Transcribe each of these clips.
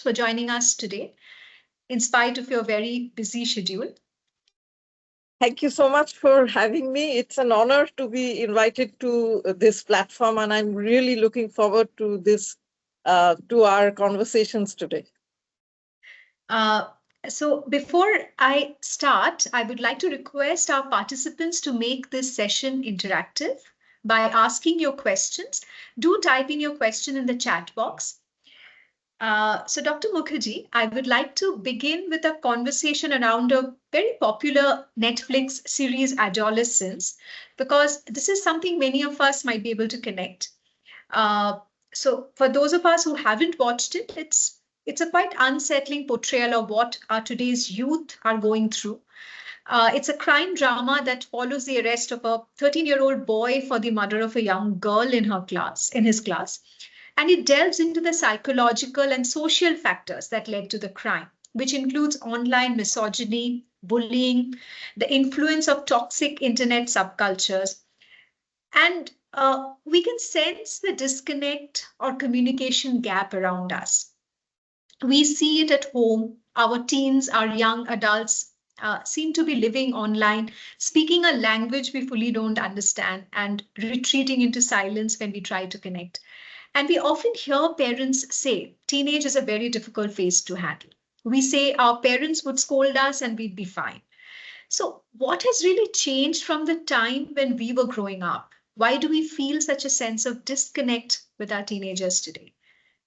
for joining us today, in spite of your very busy schedule. Thank you so much for having me. It's an honor to be invited to this platform, and I'm really looking forward to this, to our conversations today. So before I start, I would like to request our participants to make this session interactive by asking your questions. Do type in your question in the chat box. So Dr. Mukherji, I would like to begin with a conversation around a very popular Netflix series, Adolescence, because this is something many of us might be able to connect. So for those of us who haven't watched it, it's a quite unsettling portrayal of what our today's youth are going through. It's a crime drama that follows the arrest of a 13-year-old boy for the murder of a young girl in his class. And it delves into the psychological and social factors that led to the crime, which includes online misogyny, bullying, the influence of toxic internet subcultures. And we can sense the disconnect or communication gap around us. We see it at home. Our teens, our young adults seem to be living online, speaking a language we fully don't understand, and retreating into silence when we try to connect. And we often hear parents say, teenage is a very difficult phase to handle. We say our parents would scold us and we'd be fine. So what has really changed from the time when we were growing up? Why do we feel such a sense of disconnect with our teenagers today?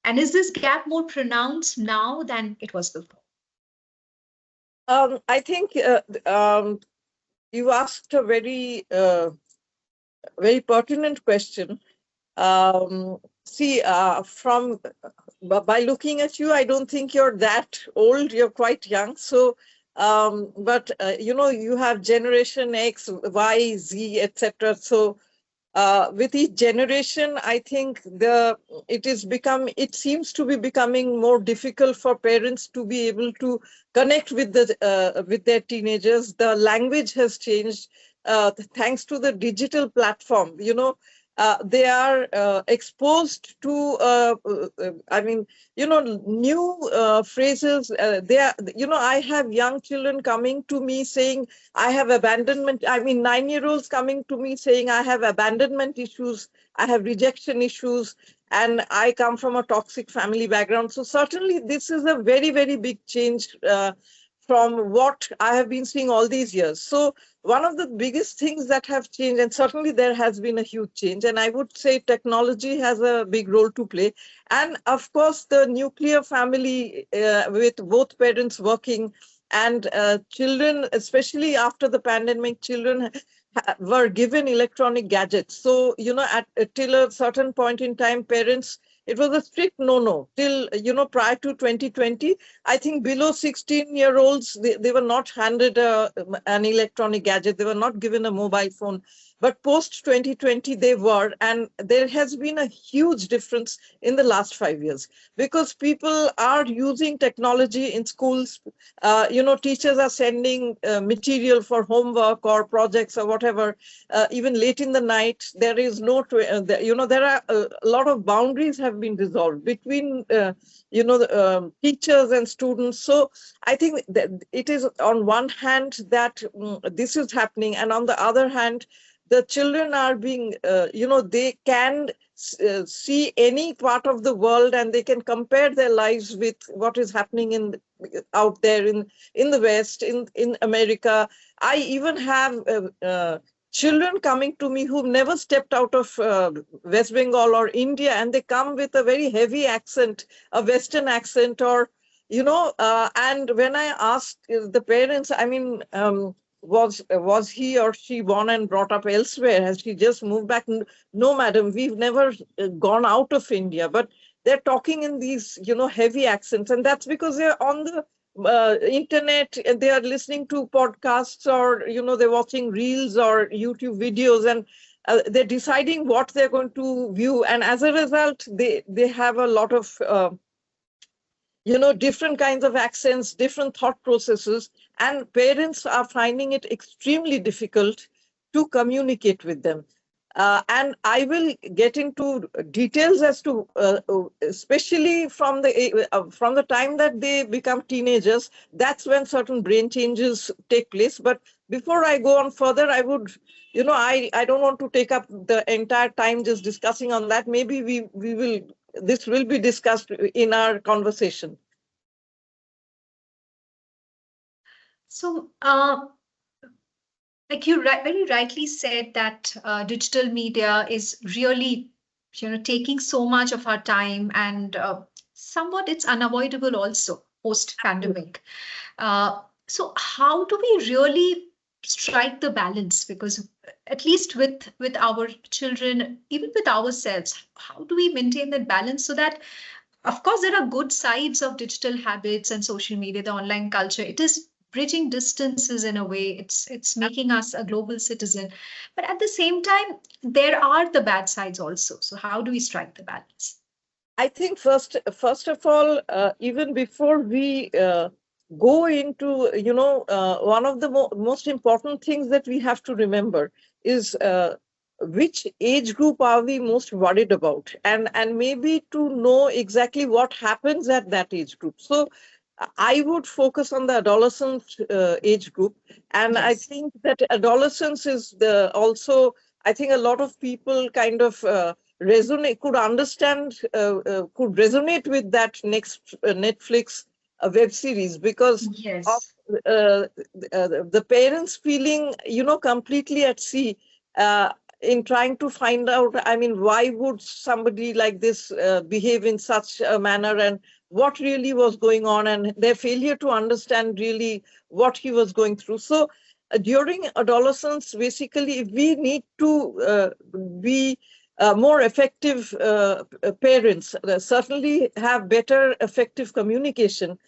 And is this gap more pronounced now than it was before? I think you asked a very pertinent question. By looking at you, I don't think you're that old. You're quite young. So, you have Generation X, Y, Z, etc. So, with each generation, I think it seems to be becoming more difficult for parents to be able to connect with their teenagers. The language has changed thanks to the digital platform. They are exposed to, new phrases. I have young children coming to me saying, I have abandonment. 9-year-olds coming to me saying, I have abandonment issues, I have rejection issues, and I come from a toxic family background. So certainly this is a very, very big change from what I have been seeing all these years. So one of the biggest things that have changed, and certainly there has been a huge change, and I would say technology has a big role to play. And of course, the nuclear family with both parents working and children, especially after the pandemic, children were given electronic gadgets. So, till a certain point in time, parents, it was a strict no-no till, prior to 2020. I think below 16-year-olds, they were not handed an electronic gadget. They were not given a mobile phone. But post 2020, they were. And there has been a huge difference in the last 5 years because people are using technology in schools. Teachers are sending material for homework or projects or whatever, even late in the night. There is no, there are a lot of boundaries have been dissolved between, teachers and students. So I think that it is on one hand that this is happening, and on the other hand, the children are being, they can see any part of the world and they can compare their lives with what is happening out there in the West, in America. I even have children coming to me who've never stepped out of West Bengal or India, and they come with a very heavy accent, a Western accent, or, and when I asked the parents, was he or she born and brought up elsewhere? Has she just moved back? No, madam, we've never gone out of India, but they're talking in these, heavy accents. And that's because they're on the internet and they are listening to podcasts or, they're watching reels or YouTube videos, and they're deciding what they're going to view. And as a result, they have a lot of, different kinds of accents, different thought processes, and parents are finding it extremely difficult to communicate with them. And I will get into details as to, especially from the time that they become teenagers, that's when certain brain changes take place. But before I go on further, I would, I don't want to take up the entire time just discussing on that. Maybe this will be discussed in our conversation. So, like you very rightly said that digital media is really, taking so much of our time, and somewhat it's unavoidable also post-pandemic. So how do we really strike the balance? Because at least with our children, even with ourselves, how do we maintain that balance so that, of course, there are good sides of digital habits and social media, the online culture. It is bridging distances in a way. It's making us a global citizen. But at the same time, there are the bad sides also. So how do we strike the balance? I think first of all, even before we go into, one of the most important things that we have to remember is which age group are we most worried about, and maybe to know exactly what happens at that age group. So I would focus on the adolescent age group, and I Yes. think that adolescence is also. I think a lot of people kind of could understand, could resonate with that next Netflix web series because of Yes. the parents feeling, completely at sea in trying to find out, I mean, why would somebody like this behave in such a manner, and what really was going on, and their failure to understand really what he was going through. So during adolescence, basically, we need to be more effective parents, certainly have better effective communication.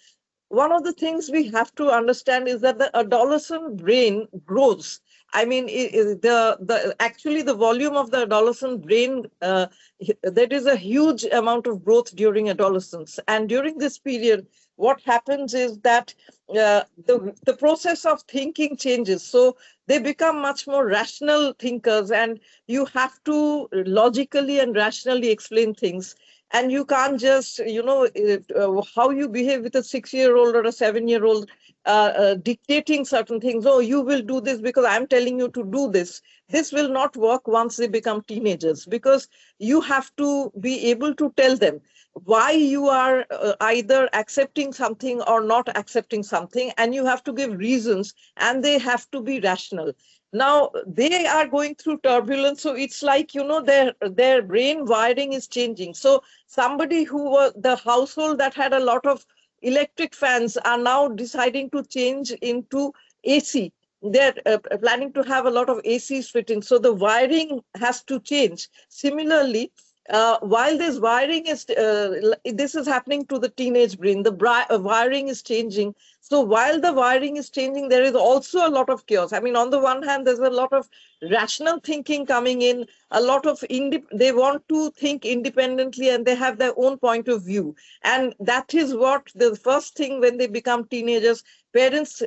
One of the things we have to understand is that the adolescent brain grows. I mean, the actually the volume of the adolescent brain, there is a huge amount of growth during adolescence, and during this period, what happens is that the process of thinking changes. So they become much more rational thinkers, and you have to logically and rationally explain things, and you can't just, how you behave with a 6-year-old or a 7-year-old, dictating certain things. Oh, you will do this because I'm telling you to do this. This will not work once they become teenagers, because you have to be able to tell them why you are either accepting something or not accepting something, and you have to give reasons, and they have to be rational. Now they are going through turbulence, so it's like, their brain wiring is changing. So somebody who was the household that had a lot of electric fans are now deciding to change into AC. They're planning to have a lot of ACs fitting, so the wiring has to change. Similarly, while this wiring is this is happening to the teenage brain, the wiring is changing. So while the wiring is changing, there is also a lot of chaos. I mean, on the one hand, there's a lot of rational thinking coming in, a lot of they want to think independently, and they have their own point of view. And that is what the first thing when they become teenagers, parents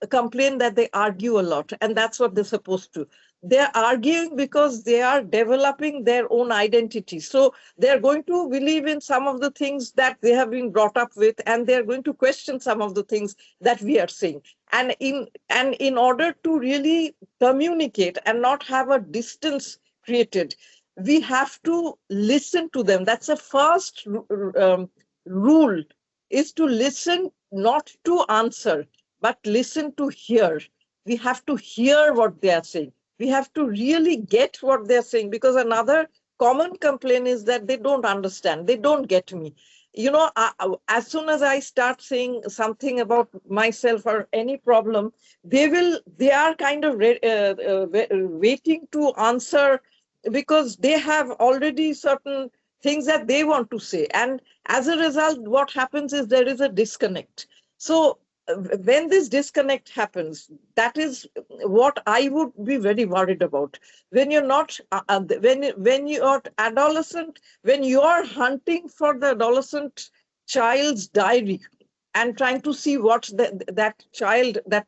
complain that they argue a lot, and that's what they're supposed to. They're arguing because they are developing their own identity. So they're going to believe in some of the things that they have been brought up with, and they're going to question some of the things that we are saying. And in order to really communicate and not have a distance created, we have to listen to them. That's the first rule, is to listen, not to answer, but listen to hear. We have to hear what they are saying. We have to really get what they're saying, because another common complaint is that they don't understand, they don't get me. As soon as I start saying something about myself or any problem, they are kind of waiting to answer, because they have already certain things that they want to say. And as a result, what happens is there is a disconnect. So when this disconnect happens, that is what I would be very worried about. When you're not, when you are adolescent, when you are hunting for the adolescent child's diary and trying to see what that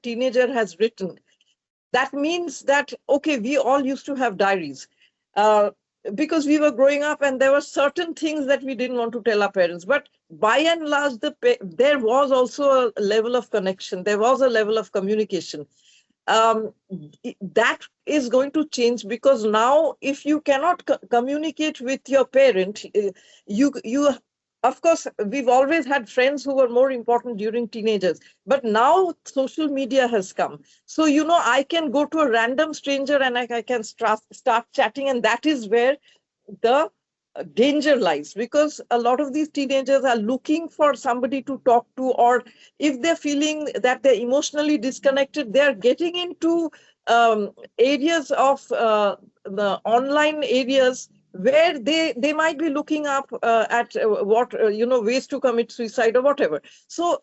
teenager has written, that means that, okay, we all used to have diaries. because we were growing up and there were certain things that we didn't want to tell our parents. But by and large, there was also a level of connection. There was a level of communication. Um, that is going to change, because now if you cannot communicate with your parent, you of course, we've always had friends who were more important during teenagers, but now social media has come. So, I can go to a random stranger and I can start chatting, and that is where the danger lies, because a lot of these teenagers are looking for somebody to talk to, or if they're feeling that they're emotionally disconnected, they're getting into areas of the online areas where they might be looking up at what ways to commit suicide or whatever. So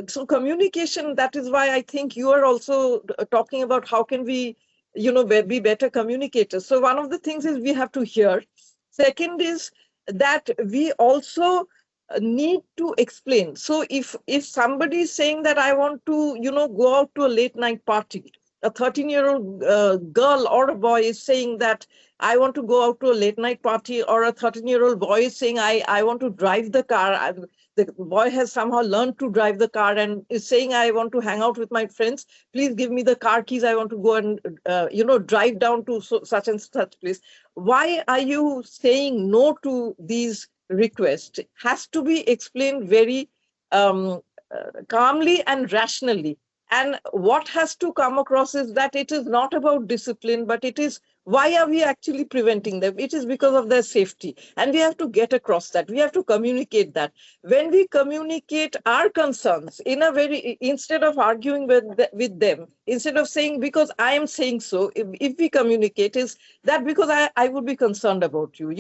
so communication, that is why I think you are also talking about how can we be better communicators. So one of the things is we have to hear. Second is that we also need to explain. So if somebody is saying that I want to go out to a late night party, a 13-year-old girl or a boy is saying that I want to go out to a late night party, or a 13-year-old boy is saying I want to drive the car. The boy has somehow learned to drive the car and is saying I want to hang out with my friends. Please give me the car keys. I want to go and drive down to such and such place. Why are you saying no to these requests? Has to be explained very calmly and rationally. And what has to come across is that it is not about discipline, but it is why are we actually preventing them? It is because of their safety. And we have to get across that. We have to communicate that. When we communicate our concerns in a instead of arguing with them, instead of saying, because I am saying so, if we communicate is that because I would be concerned about you,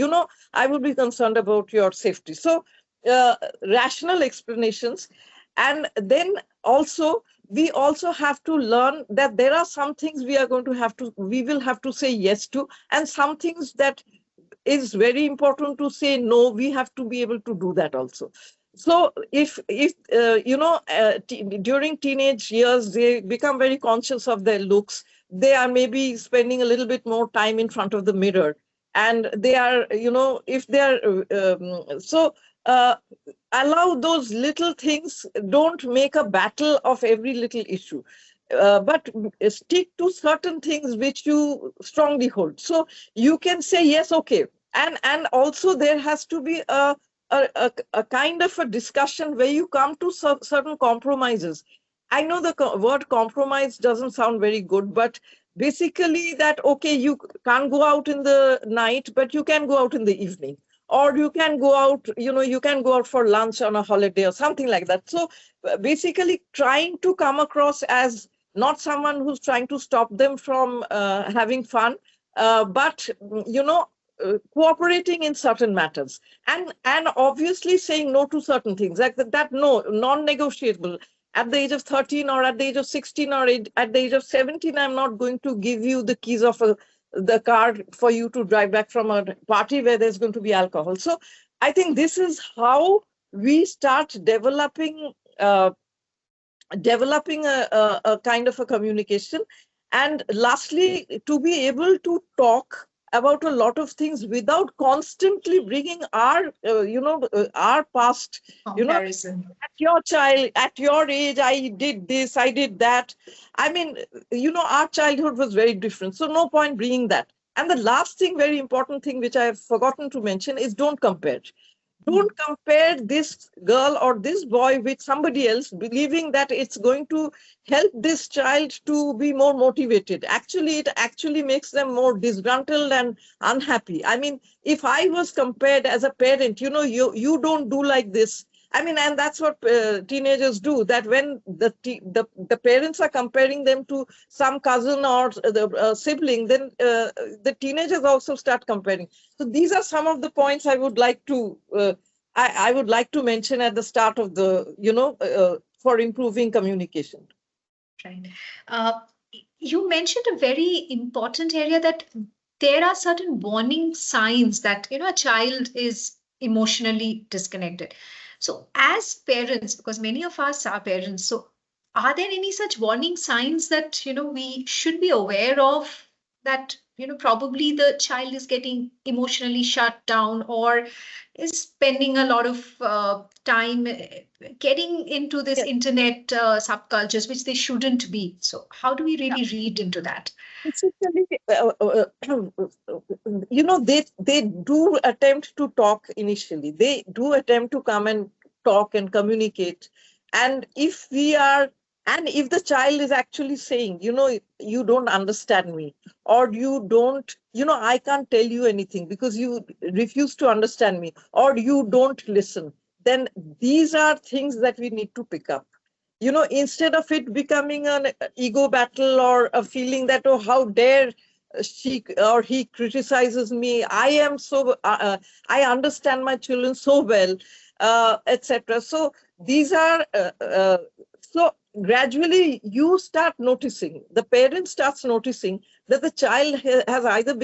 I would be concerned about your safety. So rational explanations. And then also, we also have to learn that there are some things we will have to say yes to, and some things that is very important to say no. We have to be able to do that also. So if during teenage years, they become very conscious of their looks, they are maybe spending a little bit more time in front of the mirror, and they are, if they are, allow those little things, don't make a battle of every little issue, but stick to certain things which you strongly hold. So you can say yes, okay. And also there has to be a kind of a discussion where you come to certain compromises. I know the word compromise doesn't sound very good, but basically that, okay, you can't go out in the night, but you can go out in the evening, or you can go out, you can go out for lunch on a holiday or something like that. So basically trying to come across as not someone who's trying to stop them from having fun, but, cooperating in certain matters, and obviously saying no to certain things, like that no, non-negotiable. At the age of 13 or at the age of 16 or at the age of 17, I'm not going to give you the keys of the car for you to drive back from a party where there's going to be alcohol. So I think this is how we start developing a kind of a communication. And lastly, to be able to talk about a lot of things without constantly bringing our our past Comparison. at your age, I did this, I did that. I mean, our childhood was very different, so no point bringing that. And the last thing, very important thing, which I have forgotten to mention, is don't compare. Don't compare this girl or this boy with somebody else, believing that it's going to help this child to be more motivated. Actually, it actually makes them more disgruntled and unhappy. I mean, if I was compared as a parent, you don't do like this. I mean, and that's what teenagers do, that when the parents are comparing them to some cousin or the sibling, then the teenagers also start comparing. So these are some of the points I would like to I would like to mention at the start of the for improving communication. Right. You mentioned a very important area, that there are certain warning signs that a child is emotionally disconnected. So as parents, because many of us are parents, so are there any such warning signs that we should be aware of, that probably the child is getting emotionally shut down or is spending a lot of time getting into this Yes. internet subcultures, which they shouldn't be. So how do we really read into that? Basically, they do attempt to talk initially. They do attempt to come and talk and communicate. And if the child is actually saying, you don't understand me, or you don't, I can't tell you anything because you refuse to understand me, or you don't listen, then these are things that we need to pick up. Instead of it becoming an ego battle or a feeling that, oh, how dare she or he criticizes me. I understand my children so well, etc. So these are, so gradually you start noticing, the parent starts noticing that the child has either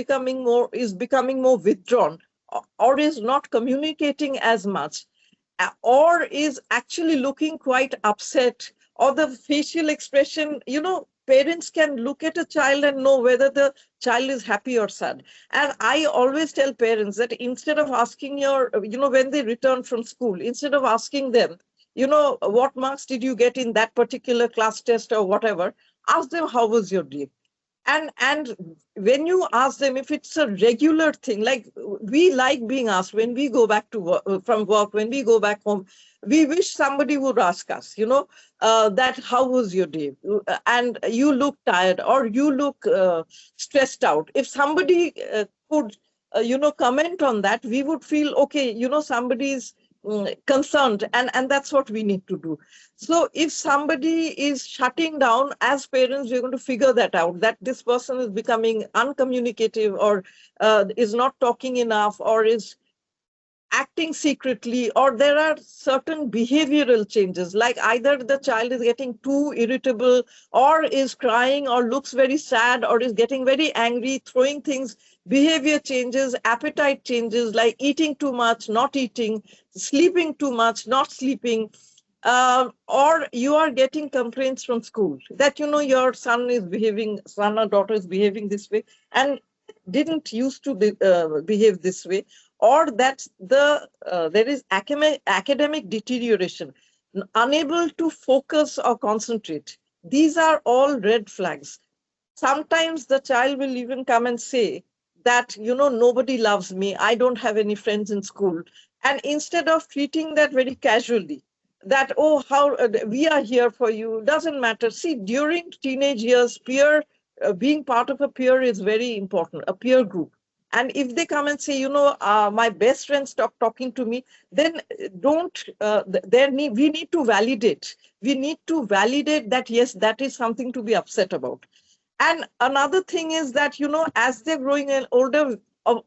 is becoming more withdrawn, or is not communicating as much, or is actually looking quite upset, or the facial expression, parents can look at a child and know whether the child is happy or sad. And I always tell parents that instead of asking when they return from school, instead of asking them, what marks did you get in that particular class test or whatever, ask them, how was your day? And when you ask them, if it's a regular thing, like we like being asked when we go back to work, from work, when we go back home, we wish somebody would ask us, that how was your day, and you look tired, or you look stressed out. If somebody could comment on that, we would feel okay, somebody's concerned, and that's what we need to do. So if somebody is shutting down, as parents, we're going to figure that out, that this person is becoming uncommunicative, or is not talking enough, or is acting secretly, or there are certain behavioral changes, like either the child is getting too irritable, or is crying, or looks very sad, or is getting very angry, throwing things, behavior changes, appetite changes, like eating too much, not eating, sleeping too much, not sleeping, or you are getting complaints from school that, your son or daughter is behaving this way, and didn't used to behave this way, or that there is academic deterioration, unable to focus or concentrate. These are all red flags. Sometimes the child will even come and say that, nobody loves me, I don't have any friends in school. And instead of treating that very casually, that, oh, how we are here for you, doesn't matter. See, during teenage years, being part of a peer is very important, a peer group. And if they come and say, my best friend stopped talking to me, then we need to validate. We need to validate that, yes, that is something to be upset about. And another thing is that, as they're growing older,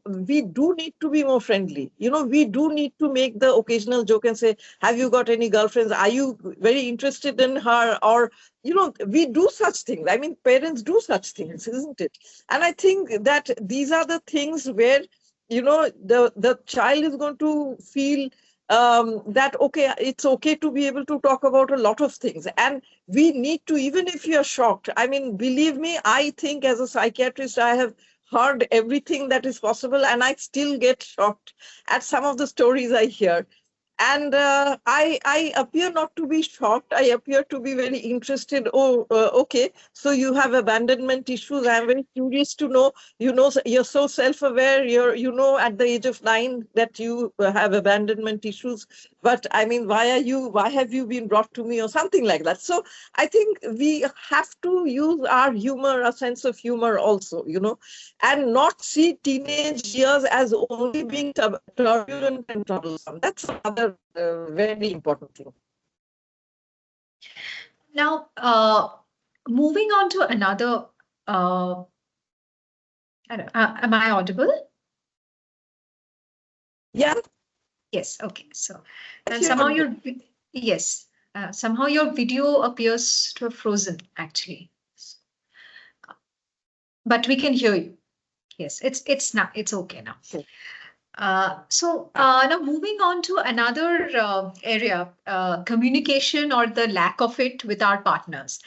we do need to be more friendly. We do need to make the occasional joke and say, have you got any girlfriends? Are you very interested in her? Or, we do such things. I mean, parents do such things, isn't it? And I think that these are the things where, the child is going to feel that, okay, it's okay to be able to talk about a lot of things. And we need to, even if you're shocked, I mean, believe me, I think as a psychiatrist, I have heard everything that is possible, and I still get shocked at some of the stories I hear. And I appear not to be shocked. I appear to be very interested. Oh, okay. So you have abandonment issues. I'm very curious to know. You're so self-aware. At the age of 9 that you have abandonment issues. But I mean, why have you been brought to me, or something like that? So I think we have to use our humor, a sense of humor also, and not see teenage years as only being turbulent and troublesome. That's another very important thing. Now, moving on to another, am I audible? Yeah. Yes. Okay. So, and somehow somehow your video appears to have frozen, actually. But we can hear you. Yes, it's okay now. Okay. Now moving on to another area, communication or the lack of it with our partners.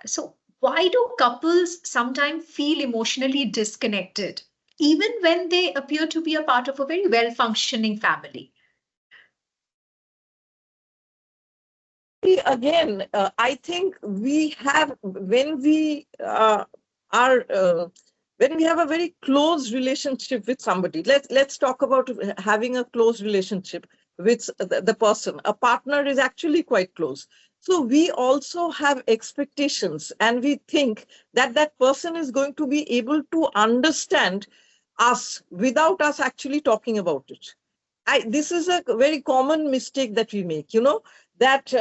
So Why do couples sometimes feel emotionally disconnected, even when they appear to be a part of a very well-functioning family? Again, I think we have, are when we have a very close relationship with somebody, let's talk about having a close relationship with the person. A partner is actually quite close. So we also have expectations, and we think that that person is going to be able to understand us without us actually talking about it. This is a very common mistake that we make, that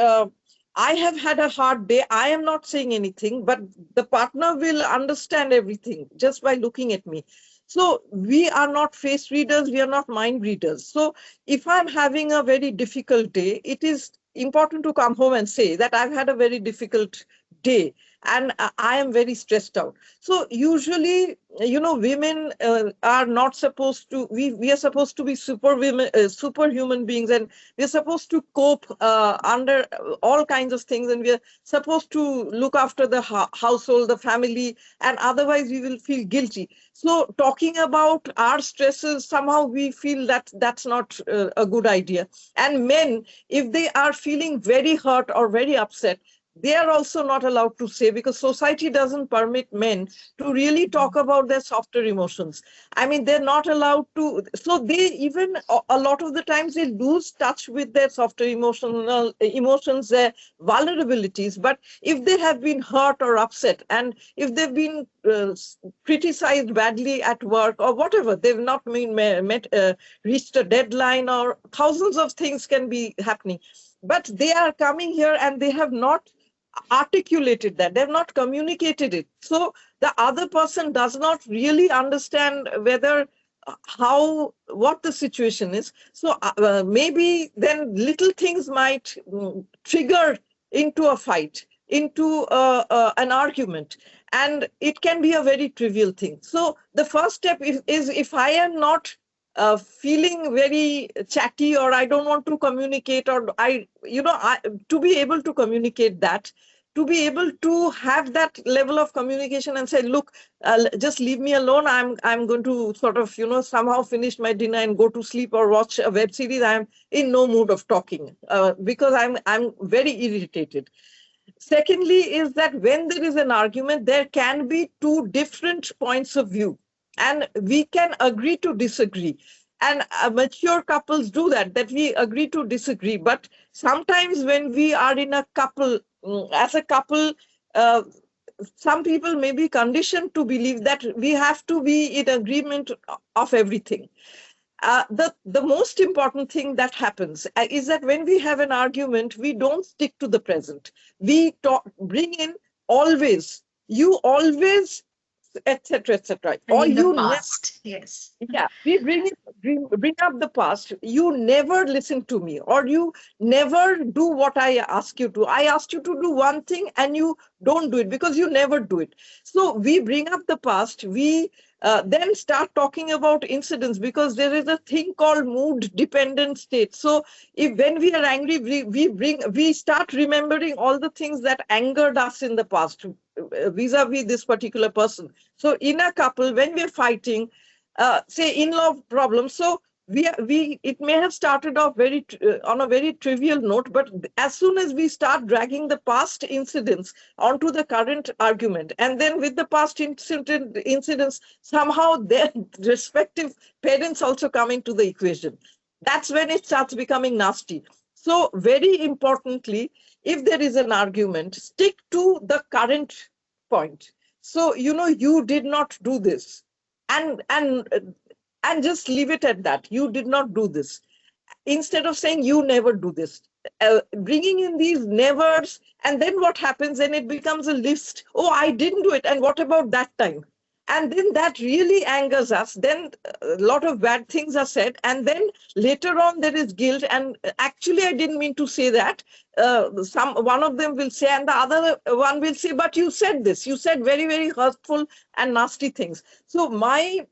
I have had a hard day. I am not saying anything, but the partner will understand everything just by looking at me. So we are not face readers. We are not mind readers. So if I'm having a very difficult day, it is important to come home and say that I've had a very difficult day and I am very stressed out. So usually, women are not supposed to, we are supposed to be superhuman beings, and we're supposed to cope under all kinds of things, and we're supposed to look after the household, the family, and otherwise we will feel guilty. So talking about our stresses, somehow we feel that that's not a good idea. And men, if they are feeling very hurt or very upset, they are also not allowed to say, because society doesn't permit men to really talk about their softer emotions. I mean, they're not allowed to. So they even, a lot of the times, they lose touch with their softer emotions, their vulnerabilities. But if they have been hurt or upset, and if they've been criticized badly at work or whatever, they've not reached a deadline, or thousands of things can be happening. But they are coming here and they have not articulated that, they've not communicated it. So the other person does not really understand whether what the situation is. So maybe then little things might trigger into a fight, into an argument, and it can be a very trivial thing. So the first step is if I am not feeling very chatty, or I don't want to communicate, or to be able to communicate that, to be able to have that level of communication and say, look, just leave me alone. I'm going to sort of, somehow finish my dinner and go to sleep or watch a web series. I'm in no mood of talking because I'm very irritated. Secondly, is that when there is an argument, there can be two different points of view, and we can agree to disagree. And mature couples do that we agree to disagree. But sometimes when we are in a couple, as a couple, uh, some people may be conditioned to believe that we have to be in agreement of everything. The most important thing that happens is that when we have an argument, we don't stick to the present. We bring in always, you always, etc., etc. And Or in the you never. past, yes. Yeah, we bring up the past. You never listen to me, or you never do what I ask you to. I asked you to do one thing and you don't do it because you never do it. So we bring up the past. We then start talking about incidents, because there is a thing called mood dependent state. So if when we are angry, we start remembering all the things that angered us in the past vis-a-vis this particular person. So in a couple, when we're fighting, say in-law problems. So it may have started off on a very trivial note, but as soon as we start dragging the past incidents onto the current argument, and then with the past incidents, somehow their respective parents also come into the equation, that's when it starts becoming nasty. So very importantly, if there is an argument, stick to the current point. So, you did not do this, and just leave it at that. You did not do this, instead of saying you never do this. Bringing in these nevers, and then what happens? Then it becomes a list. Oh, I didn't do it, and what about that time? And then that really angers us. Then a lot of bad things are said, and then later on there is guilt. And actually, I didn't mean to say that. One of them will say, and the other one will say, but you said this. You said very, very hurtful and nasty things. So my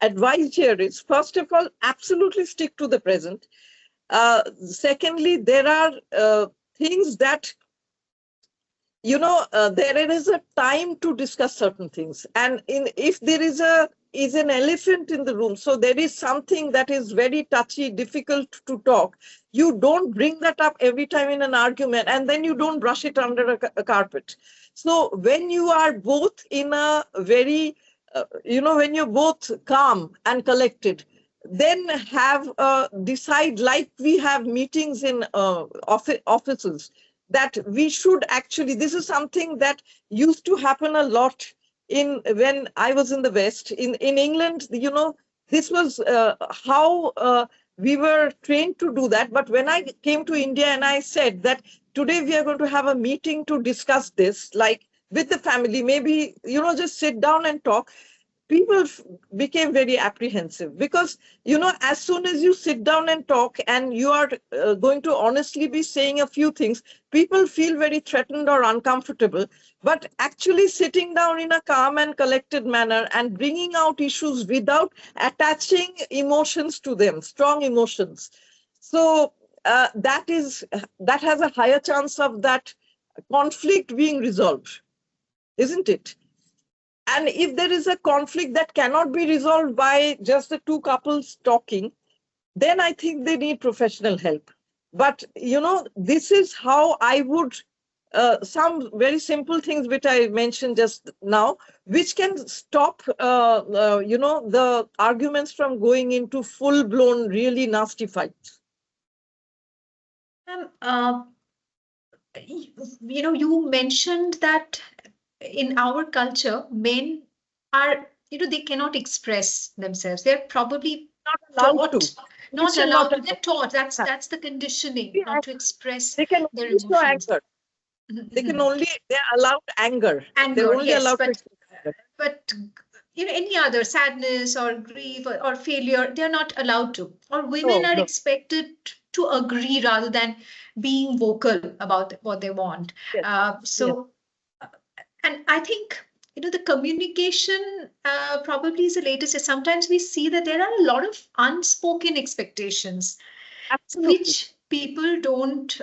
advice here is, first of all, absolutely stick to the present. Secondly, there are things that there is a time to discuss certain things. And if there is an elephant in the room, so there is something that is very touchy, difficult to talk, you don't bring that up every time in an argument, and then you don't brush it under a carpet. So when you are both in a very, when you're both calm and collected, then decide, like we have meetings in offices, that we should actually, this is something that used to happen a lot when I was in the West. In England, this was how we were trained to do that. But when I came to India and I said that today we are going to have a meeting to discuss this, like with the family, maybe, just sit down and talk, people became very apprehensive, because as soon as you sit down and talk and you are going to honestly be saying a few things, people feel very threatened or uncomfortable. But actually sitting down in a calm and collected manner and bringing out issues without attaching emotions to them, strong emotions, so that has a higher chance of that conflict being resolved, isn't it? And if there is a conflict that cannot be resolved by just the two couples talking, then I think they need professional help. But, this is how I would, some very simple things which I mentioned just now, which can stop, the arguments from going into full-blown, really nasty fights. You mentioned that in our culture, men are, they cannot express themselves. They're probably not allowed to. Not allowed to. They're taught. That's the conditioning, not to express they can their only show emotions. anger. They're allowed anger. They're only yes, allowed but any other sadness or grief or failure, they're not allowed to. Or women are expected to agree rather than being vocal about what they want. Yes. And I think, the communication probably is the latest. Sometimes we see that there are a lot of unspoken expectations, which people don't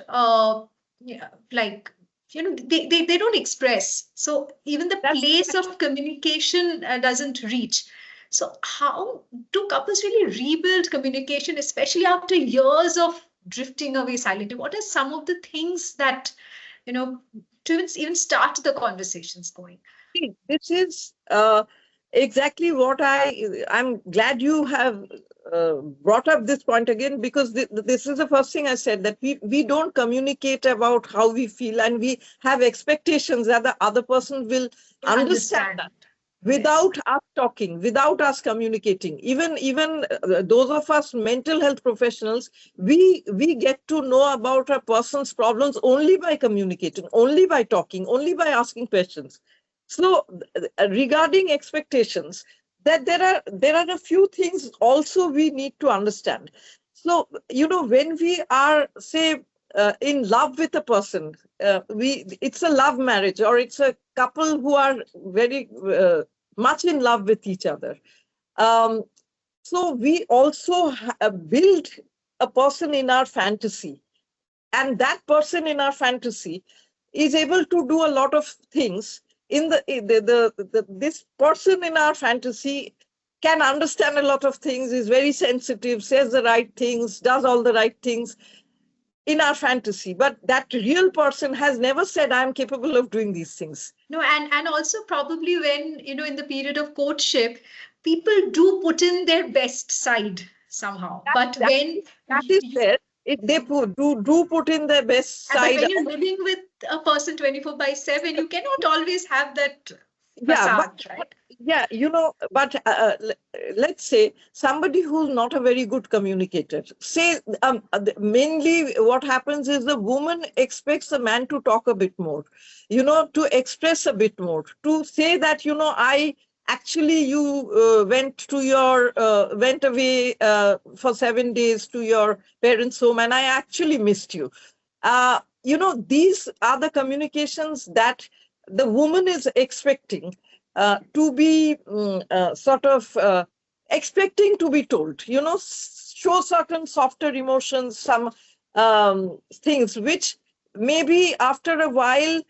they don't express. So even the place of communication doesn't reach. So how do couples really rebuild communication, especially after years of drifting away silently? What are some of the things that, to even start the conversations going? This is exactly what I'm glad you have brought up this point again, because this is the first thing I said, that we don't communicate about how we feel, and we have expectations that the other person will understand that without us talking, without us communicating. Even those of us mental health professionals, we get to know about a person's problems only by communicating, only by talking, only by asking questions. So regarding expectations, that there are a few things also we need to understand. So, when we are, say, in love with a person, it's a love marriage, or it's a couple who are very much in love with each other. So we also build a person in our fantasy, and that person in our fantasy is able to do a lot of things. This person in our fantasy can understand a lot of things, is very sensitive, says the right things, does all the right things in our fantasy. But that real person has never said, I'm capable of doing these things. No, and also probably when, in the period of courtship, people do put in their best side somehow. But when that is there, they do put in their best side. But when you're living with a person 24/7, you cannot always have that facade, right? Yeah, but let's say somebody who's not a very good communicator, say mainly what happens is the woman expects the man to talk a bit more, to express a bit more, to say that, you went away for 7 days to your parents' home, and I actually missed you. These are the communications that the woman is expecting to be expecting to be told, show certain softer emotions, some things which maybe after a while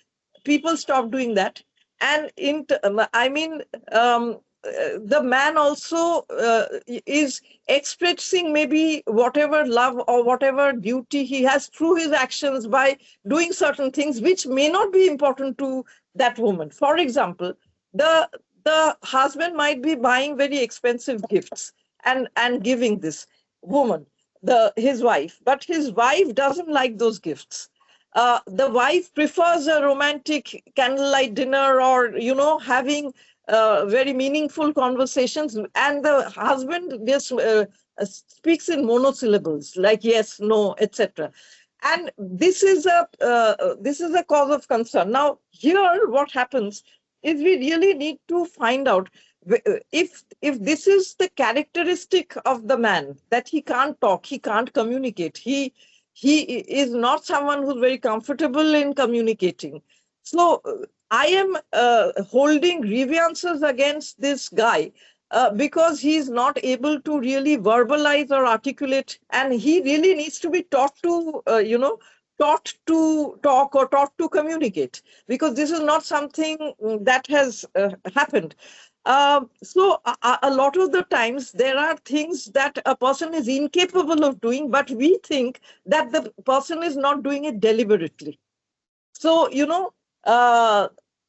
people stop doing that. And the man also is expressing maybe whatever love or whatever duty he has through his actions by doing certain things which may not be important to that woman. For example, the husband might be buying very expensive gifts and giving this woman, his wife, but his wife doesn't like those gifts. The wife prefers a romantic candlelight dinner, or having very meaningful conversations, and the husband just speaks in monosyllables like yes, no, etc. And this is a cause of concern. Now here what happens is we really need to find out if this is the characteristic of the man, that he can't talk, he can't communicate, he is not someone who's very comfortable in communicating. So I am holding grievances against this guy because he's not able to really verbalize or articulate, and he really needs to be taught to, taught to talk or taught to communicate, because this is not something that has happened. So a lot of the times there are things that a person is incapable of doing, but we think that the person is not doing it deliberately. So,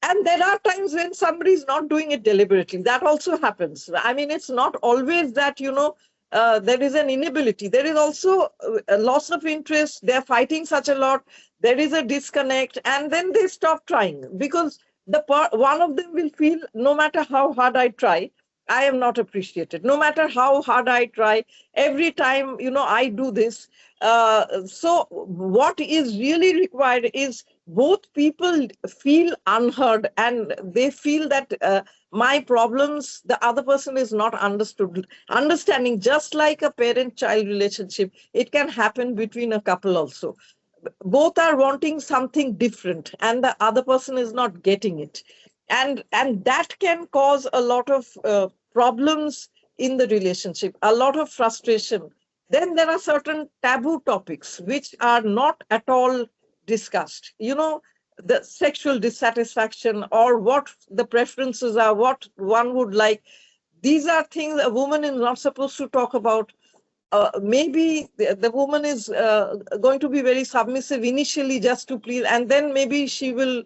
and there are times when somebody is not doing it deliberately. That also happens. I mean, it's not always that, there is an inability. There is also a loss of interest. They're fighting such a lot. There is a disconnect, and then they stop trying because one of them will feel, no matter how hard I try, I am not appreciated. No matter how hard I try, every time, I do this. So what is really required is both people feel unheard, and they feel that my problems, the other person is not understanding. Just like a parent-child relationship, it can happen between a couple also. Both are wanting something different and the other person is not getting it, and that can cause a lot of problems in the relationship, a lot of frustration. Then there are certain taboo topics which are not at all discussed, the sexual dissatisfaction, or what the preferences are, what one would like. These are things a woman is not supposed to talk about. Maybe the woman is going to be very submissive initially just to please, and then maybe she will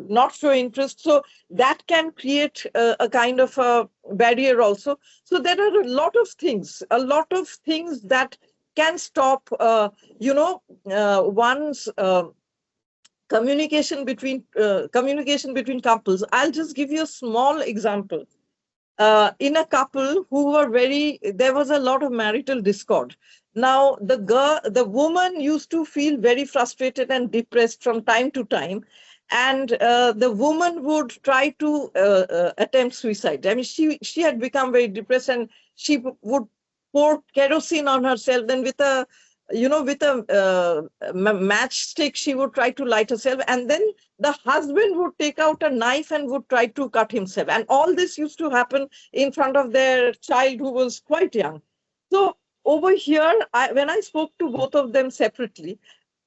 not show interest. So that can create a kind of a barrier also. So there are a lot of things that can stop, one's communication between couples. I'll just give you a small example. In a couple who were there was a lot of marital discord. Now, the woman used to feel very frustrated and depressed from time to time. And the woman would try to attempt suicide. I mean, she had become very depressed, and she would pour kerosene on herself. Then with a matchstick, she would try to light herself, and then the husband would take out a knife and would try to cut himself. And all this used to happen in front of their child, who was quite young. So over here, when I spoke to both of them separately,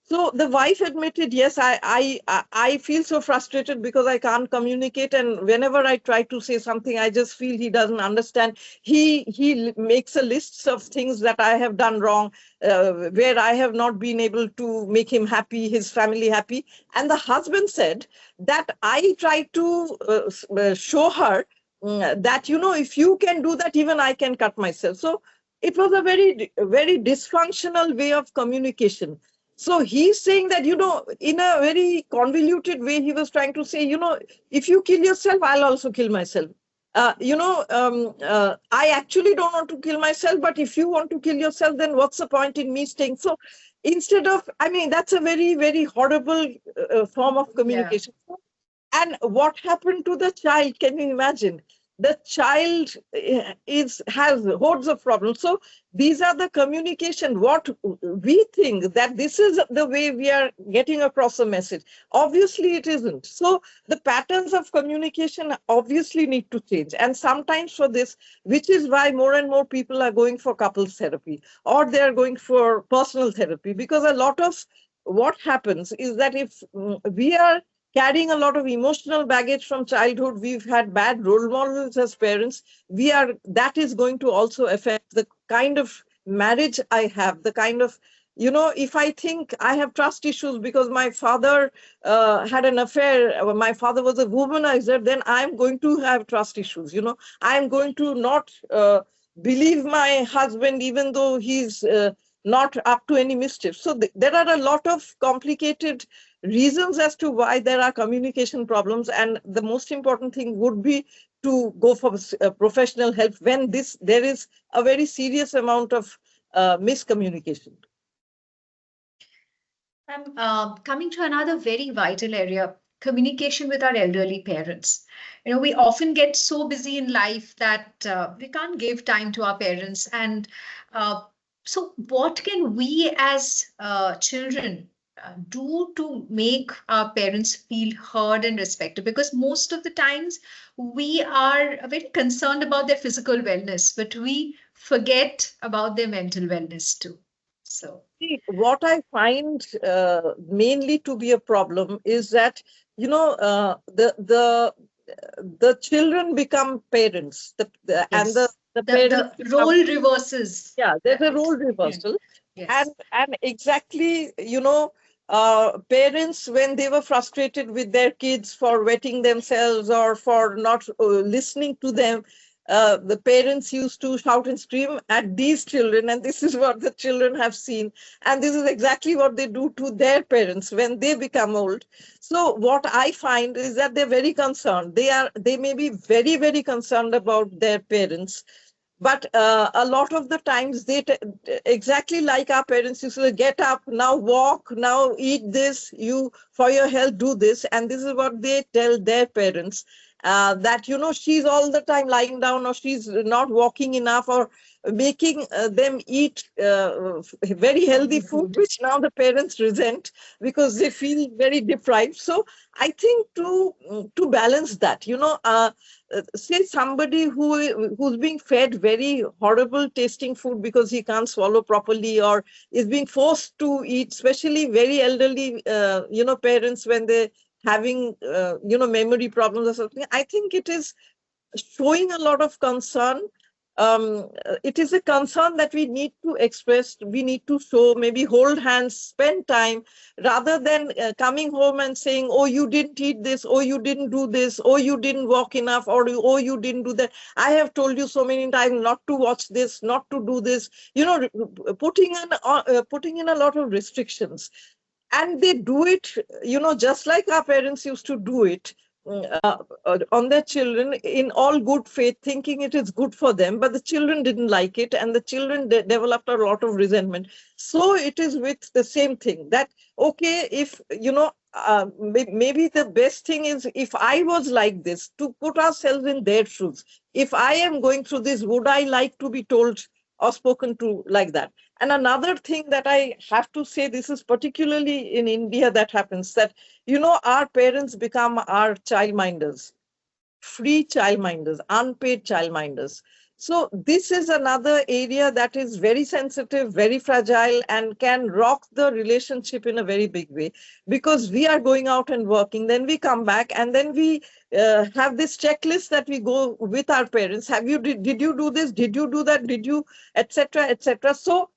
so the wife admitted, yes, I feel so frustrated because I can't communicate, and whenever I try to say something, I just feel he doesn't understand. He makes a list of things that I have done wrong, where I have not been able to make him happy, his family happy. And the husband said that I try to show her that, if you can do that, even I can cut myself. So it was a very, very dysfunctional way of communication. So he's saying that, in a very convoluted way, he was trying to say, if you kill yourself, I'll also kill myself. I actually don't want to kill myself, but if you want to kill yourself, then what's the point in me staying? So instead of, that's a very, very horrible form of communication. Yeah. And what happened to the child? Can you imagine? The child has hordes of problems. So these are the communication. What we think that this is the way we are getting across a message. Obviously, it isn't. So the patterns of communication obviously need to change. And sometimes for this, which is why more and more people are going for couples therapy, or they're going for personal therapy, because a lot of what happens is that if we are carrying a lot of emotional baggage from childhood. We've had bad role models as parents. That is going to also affect the kind of marriage I have, the kind of, if I think I have trust issues because my father had an affair, my father was a womanizer, then I'm going to have trust issues. I'm going to not believe my husband, even though he's not up to any mischief. So there are a lot of complicated reasons as to why there are communication problems. And the most important thing would be to go for professional help when there is a very serious amount of miscommunication. I'm coming to another very vital area, communication with our elderly parents. We often get so busy in life that we can't give time to our parents. And so what can we as children do to make our parents feel heard and respected? Because most of the times we are very concerned about their physical wellness, but we forget about their mental wellness too. So what I find mainly to be a problem is that the children become parents, yes. and the parents the role reverses. Yeah, there's a role reversal. Yes. And exactly, parents, when they were frustrated with their kids for wetting themselves or for not listening to them, the parents used to shout and scream at these children, and this is what the children have seen, and this is exactly what they do to their parents when they become old. So what I find is that they're very concerned. They may be very, very concerned about their parents, but a lot of the times exactly like our parents used to get up, now walk, now eat this, you for your health do this, and this is what they tell their parents, that she's all the time lying down, or she's not walking enough, or making them eat very healthy food, which now the parents resent because they feel very deprived. So I think to balance that, say somebody who's being fed very horrible tasting food because he can't swallow properly, or is being forced to eat, especially very elderly parents when they having memory problems or something. I think it is showing a lot of concern. It is a concern that we need to express, we need to show, maybe hold hands, spend time, rather than coming home and saying, oh, you didn't eat this, oh, you didn't do this, oh, you didn't walk enough, or oh, you didn't do that. I have told you so many times not to watch this, not to do this, putting in a lot of restrictions. And they do it, just like our parents used to do it, on their children in all good faith, thinking it is good for them, but the children didn't like it, and the children developed a lot of resentment. So it is with the same thing, that okay, if maybe the best thing is, if I was like this, to put ourselves in their shoes. If I am going through this, would I like to be told or spoken to like that? And another thing that I have to say, this is particularly in India that happens, that, our parents become our childminders, free childminders, unpaid childminders. So this is another area that is very sensitive, very fragile, and can rock the relationship in a very big way, because we are going out and working, then we come back, and then we have this checklist that we go with our parents. Did you do this? Did you do that? Did you, etc., etc. So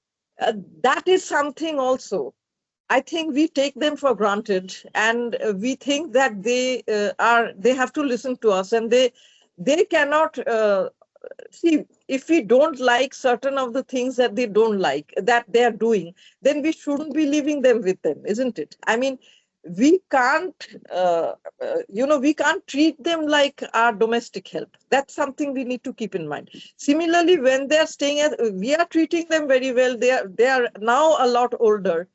that is something also. I think we take them for granted, and we think that they have to listen to us, and they cannot see, if we don't like certain of the things that they don't like, that they are doing, then we shouldn't be leaving them with them, isn't it? I mean, we can't, we can't treat them like our domestic help. That's something we need to keep in mind. Similarly, when they're staying we are treating them very well. They are now a lot older.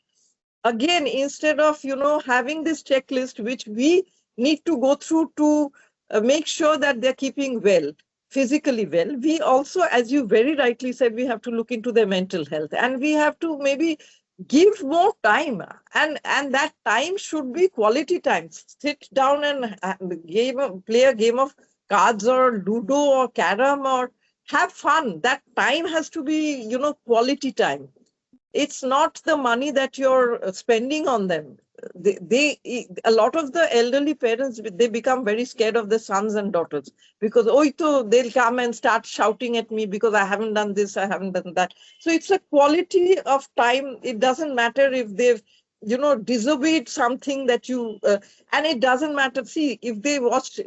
Again, instead of, having this checklist, which we need to go through to make sure that they're keeping well, physically well, we also, as you very rightly said, we have to look into their mental health, and we have to maybe give more time, and that time should be quality time. Sit down and play a game of cards or Ludo or Carom, or have fun. That time has to be, quality time. It's not the money that you're spending on them. A lot of the elderly parents, they become very scared of their sons and daughters because they'll come and start shouting at me because I haven't done this, I haven't done that. So it's a quality of time. It doesn't matter if they've disobeyed something that you and it doesn't matter. See, if they watch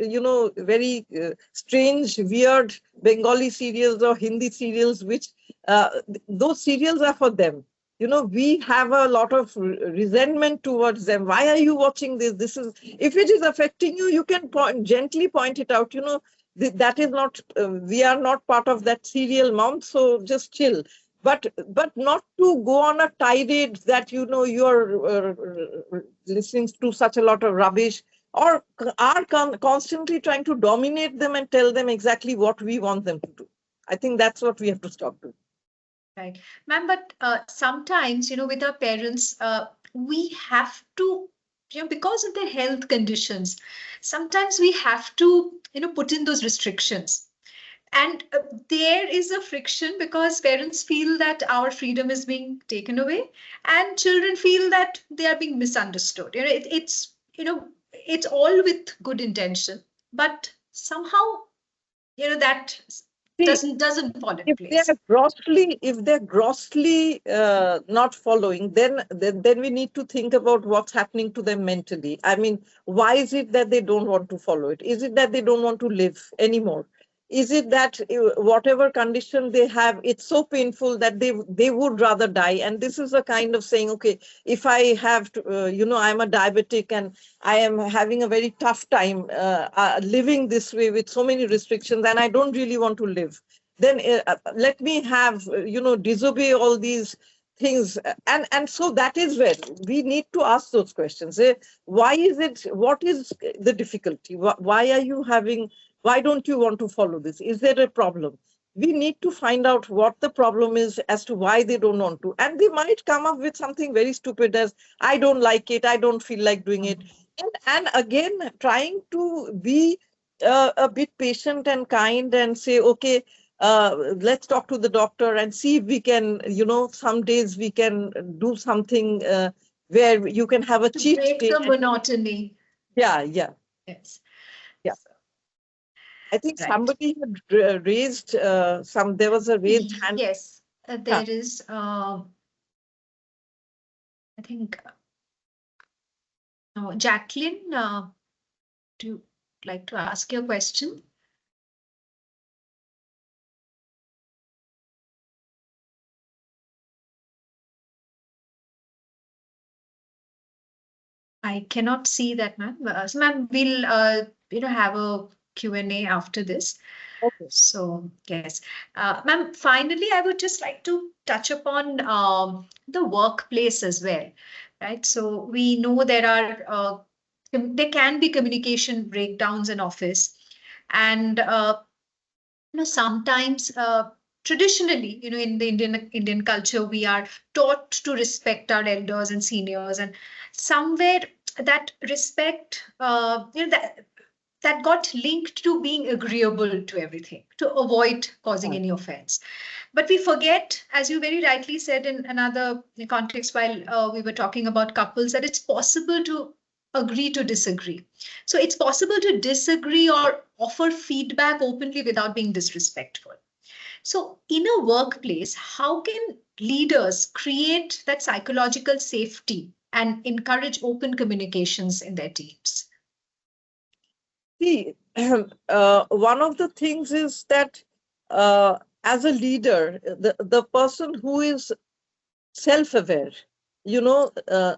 very strange, weird Bengali serials or Hindi serials, which those serials are for them. We have a lot of resentment towards them. Why are you watching this? If it is affecting you, you can gently point it out. That is not, we are not part of that serial, mom, so just chill. But not to go on a tirade that, you're listening to such a lot of rubbish, or are constantly trying to dominate them and tell them exactly what we want them to do. I think that's what we have to stop doing. Right. Ma'am, but sometimes, with our parents, we have to, because of their health conditions, sometimes we have to, put in those restrictions. And there is a friction because parents feel that our freedom is being taken away and children feel that they are being misunderstood. It's all with good intention, but somehow, that doesn't fall in place. If they're grossly not following, then we need to think about what's happening to them mentally. I mean, why is it that they don't want to follow it? Is it that they don't want to live anymore? Is it that whatever condition they have, it's so painful that they would rather die? And this is a kind of saying, okay, if I have to, I'm a diabetic and I am having a very tough time living this way with so many restrictions and I don't really want to live, then let me have, disobey all these things. And so that is where we need to ask those questions. Why is it, what is the difficulty? Why don't you want to follow this? Is there a problem? We need to find out what the problem is as to why they don't want to. And they might come up with something very stupid as, I don't like it, I don't feel like doing it. And again, trying to be a bit patient and kind and say, okay, let's talk to the doctor and see if we can, some days we can do something where you can have a cheat day. Break the monotony. Yeah. Yes. I think somebody had raised there was a raised hand. Yes, there is, I think, Jacqueline, do you like to ask your question? I cannot see that, ma'am. So, ma'am, we'll, have a Q&A after this. Okay. So, yes. Ma'am, finally, I would just like to touch upon the workplace as well, right? So we know there can be communication breakdowns in office, and sometimes traditionally, in the Indian culture, we are taught to respect our elders and seniors, and somewhere that respect, that got linked to being agreeable to everything, to avoid causing any offense. But we forget, as you very rightly said in another context while we were talking about couples, that it's possible to agree to disagree. So it's possible to disagree or offer feedback openly without being disrespectful. So in a workplace, how can leaders create that psychological safety and encourage open communications in their teams? See, one of the things is that as a leader, the person who is self-aware,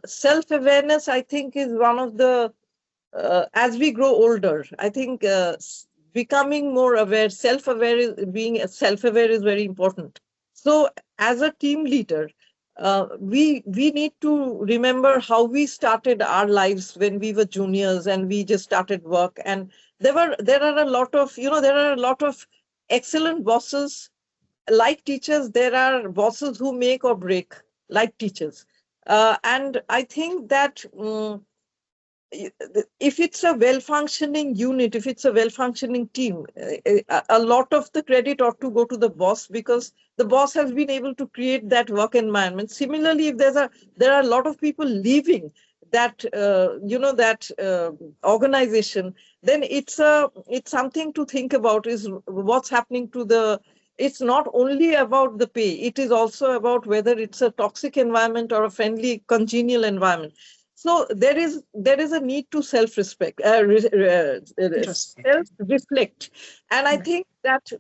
self-awareness, I think, is one of the, as we grow older, I think becoming more aware, being self-aware is very important. So as a team leader, we need to remember how we started our lives when we were juniors and we just started work. And there are a lot of excellent bosses. Like teachers, there are bosses who make or break, like teachers. And I think that if it's a well-functioning unit, if it's a well-functioning team, a lot of the credit ought to go to the boss, because the boss has been able to create that work environment. Similarly, if there are a lot of people leaving that organization, then it's something to think about, is what's happening to the. It's not only about the pay, it is also about whether it's a toxic environment or a friendly, congenial environment. So there is a need to self-respect, self-reflect, and I think that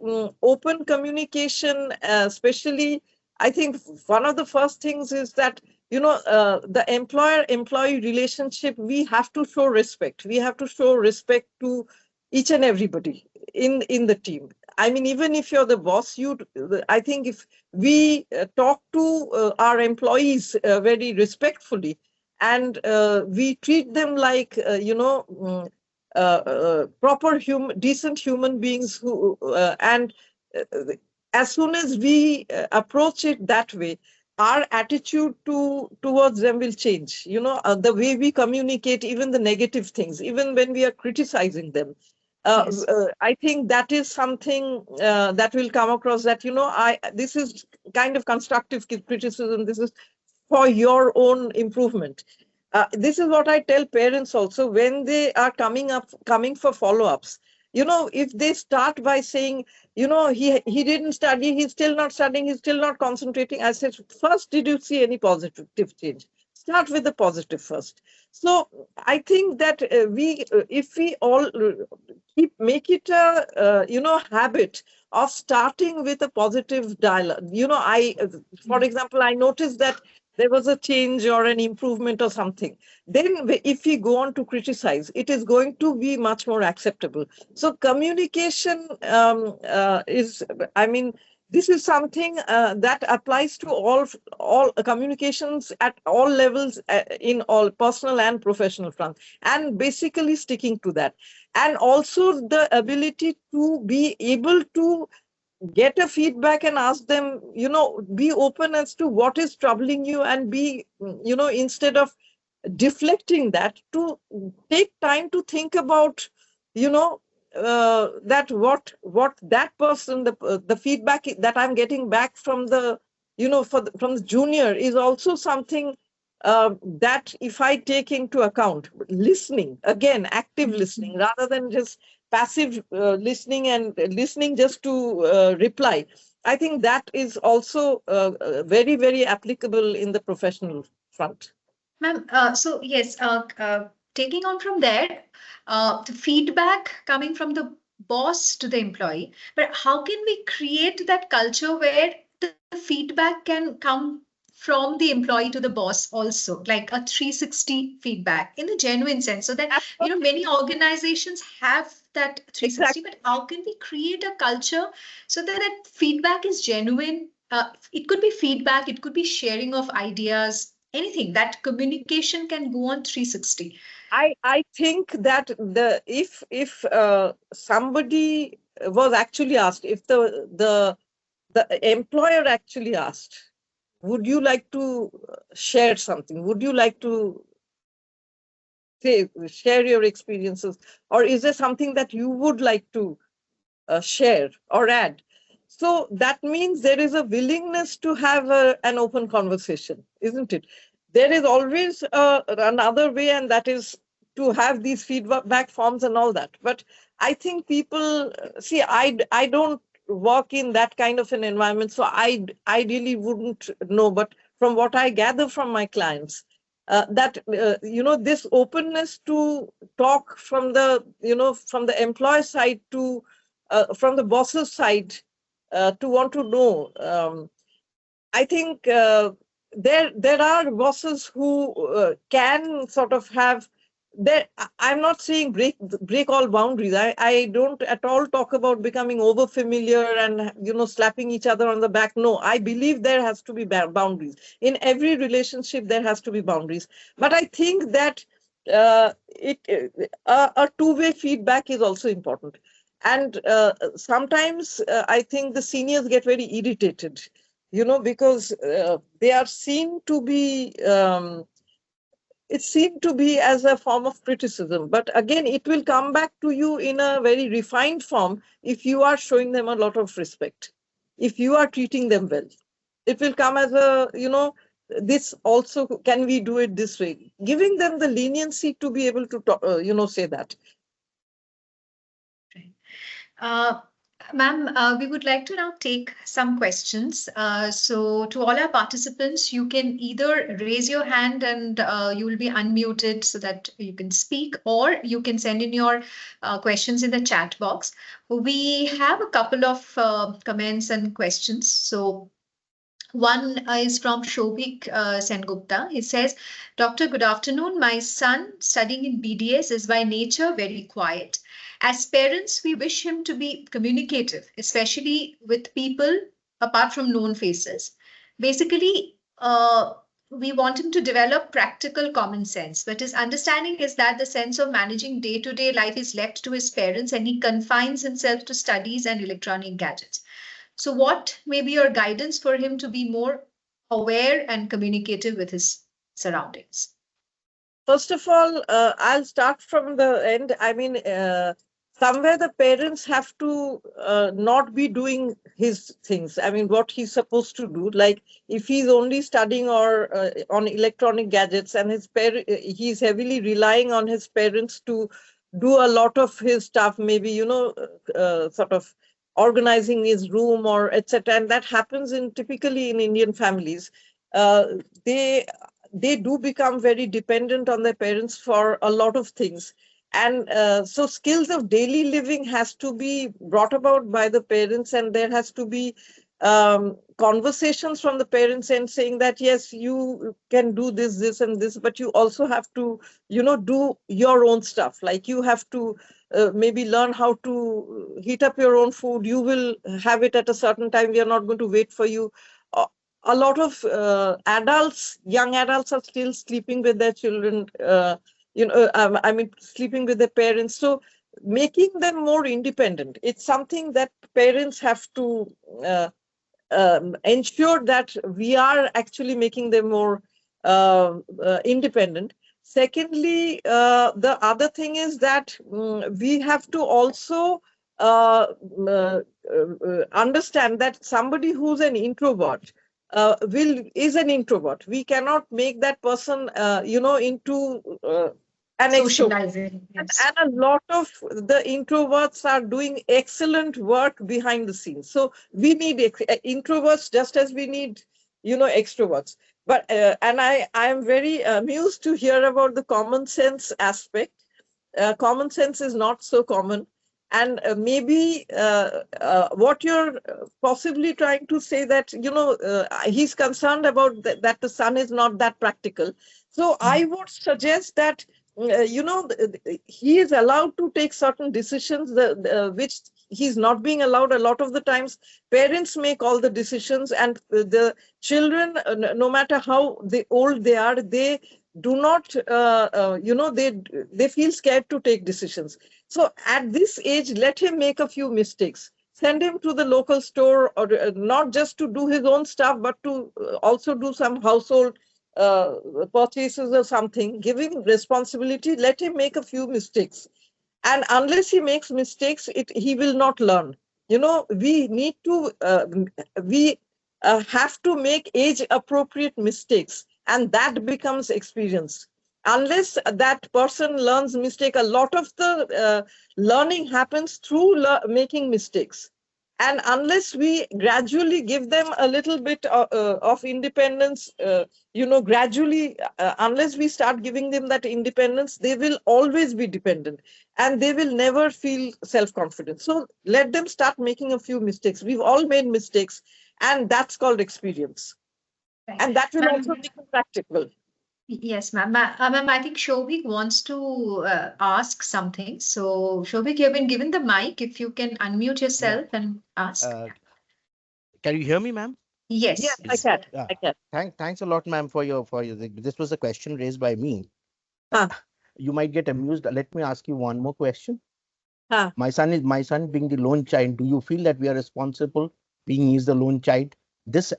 open communication, especially, I think one of the first things is that the employer-employee relationship. We have to show respect. We have to show respect to each and everybody in the team. I mean, even if you're the boss, I think if we talk to our employees very respectfully, and we treat them like proper decent human beings who and as soon as we approach it that way, our attitude towards them will change. The way we communicate, even the negative things, even when we are criticizing them. Yes. I think that is something that will come across, that this is kind of constructive criticism. This is for your own improvement. This is what I tell parents also when they are coming for follow-ups. If they start by saying, he didn't study, he's still not studying, he's still not concentrating. I said, first, did you see any positive change? Start with the positive first. So I think that if we all make it a habit of starting with a positive dialogue. For example, I noticed that there was a change or an improvement or something. Then if we go on to criticize, it is going to be much more acceptable. So communication this is something that applies to all communications at all levels, in all personal and professional front, and basically sticking to that. And also the ability to be able to get a feedback and ask them, be open as to what is troubling you, and be, instead of deflecting that, to take time to think about, that what that person, the feedback that I'm getting back from the, from the junior, is also something that if I take into account. Listening, again, active listening, rather than just passive listening and listening just to reply. I think that is also very, very applicable in the professional front. Ma'am, so yes, taking on from there, the feedback coming from the boss to the employee, but how can we create that culture where the feedback can come from the employee to the boss also, like a 360 feedback in the genuine sense, so that, many organizations have that 360, Exactly. but how can we create a culture so that that feedback is genuine? It could be feedback, it could be sharing of ideas, anything, that communication can go on 360. I think that if somebody was actually asked, if the employer actually asked, would you like to share something? Would you like to share your experiences, or is there something that you would like to share or add? So that means there is a willingness to have an open conversation, isn't it? There is always another way, and that is to have these feedback forms and all that. But I think people see, I don't work in that kind of an environment, so I really wouldn't know. But from what I gather from my clients, that this openness to talk from the employer side to from the boss's side, to want to know. I think there are bosses who can sort of have. I'm not saying break all boundaries. I don't at all talk about becoming over familiar and slapping each other on the back. No, I believe there has to be boundaries in every relationship. There has to be boundaries. But I think that a two-way feedback is also important. And sometimes I think the seniors get very irritated, because they are seen to be it seemed to be as a form of criticism. But again, it will come back to you in a very refined form if you are showing them a lot of respect, if you are treating them well. It will come as a, this also, can we do it this way? Giving them the leniency to be able to, say that. Uh, Ma'am, we would like to now take some questions. So to all our participants, you can either raise your hand and you will be unmuted so that you can speak, or you can send in your questions in the chat box. We have a couple of comments and questions. So one is from Shobhik Sengupta. He says, Doctor, good afternoon. My son studying in BDS is by nature very quiet. As parents, we wish him to be communicative, especially with people apart from known faces. Basically, we want him to develop practical common sense, but his understanding is that the sense of managing day-to-day life is left to his parents and he confines himself to studies and electronic gadgets. So what may be your guidance for him to be more aware and communicative with his surroundings? First of all, I'll start from the end. I mean, somewhere the parents have to not be doing his things. I mean, what he's supposed to do. Like if he's only studying or on electronic gadgets, and he's heavily relying on his parents to do a lot of his stuff. Maybe sort of organizing his room or etc. And that happens typically in Indian families. They do become very dependent on their parents for a lot of things. And so skills of daily living has to be brought about by the parents, and there has to be conversations from the parents and saying that, yes, you can do this, this and this, but you also have to, do your own stuff. Like you have to maybe learn how to heat up your own food. You will have it at a certain time. We are not going to wait for you. A lot of young adults are still sleeping with their children, sleeping with their parents. So making them more independent, it's something that parents have to ensure that we are actually making them more independent. Secondly, the other thing is that we have to also understand that somebody who's an introvert is an introvert. We cannot make that person, into an extrovert. Yes. And a lot of the introverts are doing excellent work behind the scenes. So we need introverts just as we need, extroverts. But and I am very amused to hear about the common sense aspect. Common sense is not so common. And maybe what you're possibly trying to say that, he's concerned about that the son is not that practical. So I would suggest that, he is allowed to take certain decisions which he's not being allowed a lot of the times. Parents make all the decisions, and the children, no matter how old they are, they do not, they feel scared to take decisions. So at this age, let him make a few mistakes. Send him to the local store, or not just to do his own stuff, but to also do some household purchases or something. Give him responsibility. Let him make a few mistakes. And unless he makes mistakes, he will not learn. We need to, have to make age-appropriate mistakes, and that becomes experience. Unless that person learns mistake, a lot of the learning happens through making mistakes. And unless we gradually give them a little bit of independence, gradually, unless we start giving them that independence, they will always be dependent and they will never feel self-confident. So let them start making a few mistakes. We've all made mistakes, and that's called experience. Right. And that will also become practical. Yes, ma'am. Ma'am, I think Shobhik wants to ask something. So, Shobhik, you've been given the mic. If you can unmute yourself and ask. Can you hear me, ma'am? Yes. Yes, I can. I can. Thanks a lot, ma'am, for this was a question raised by me. You might get amused. Let me ask you one more question. My son being the lone child, do you feel that we are responsible being he's the lone child? This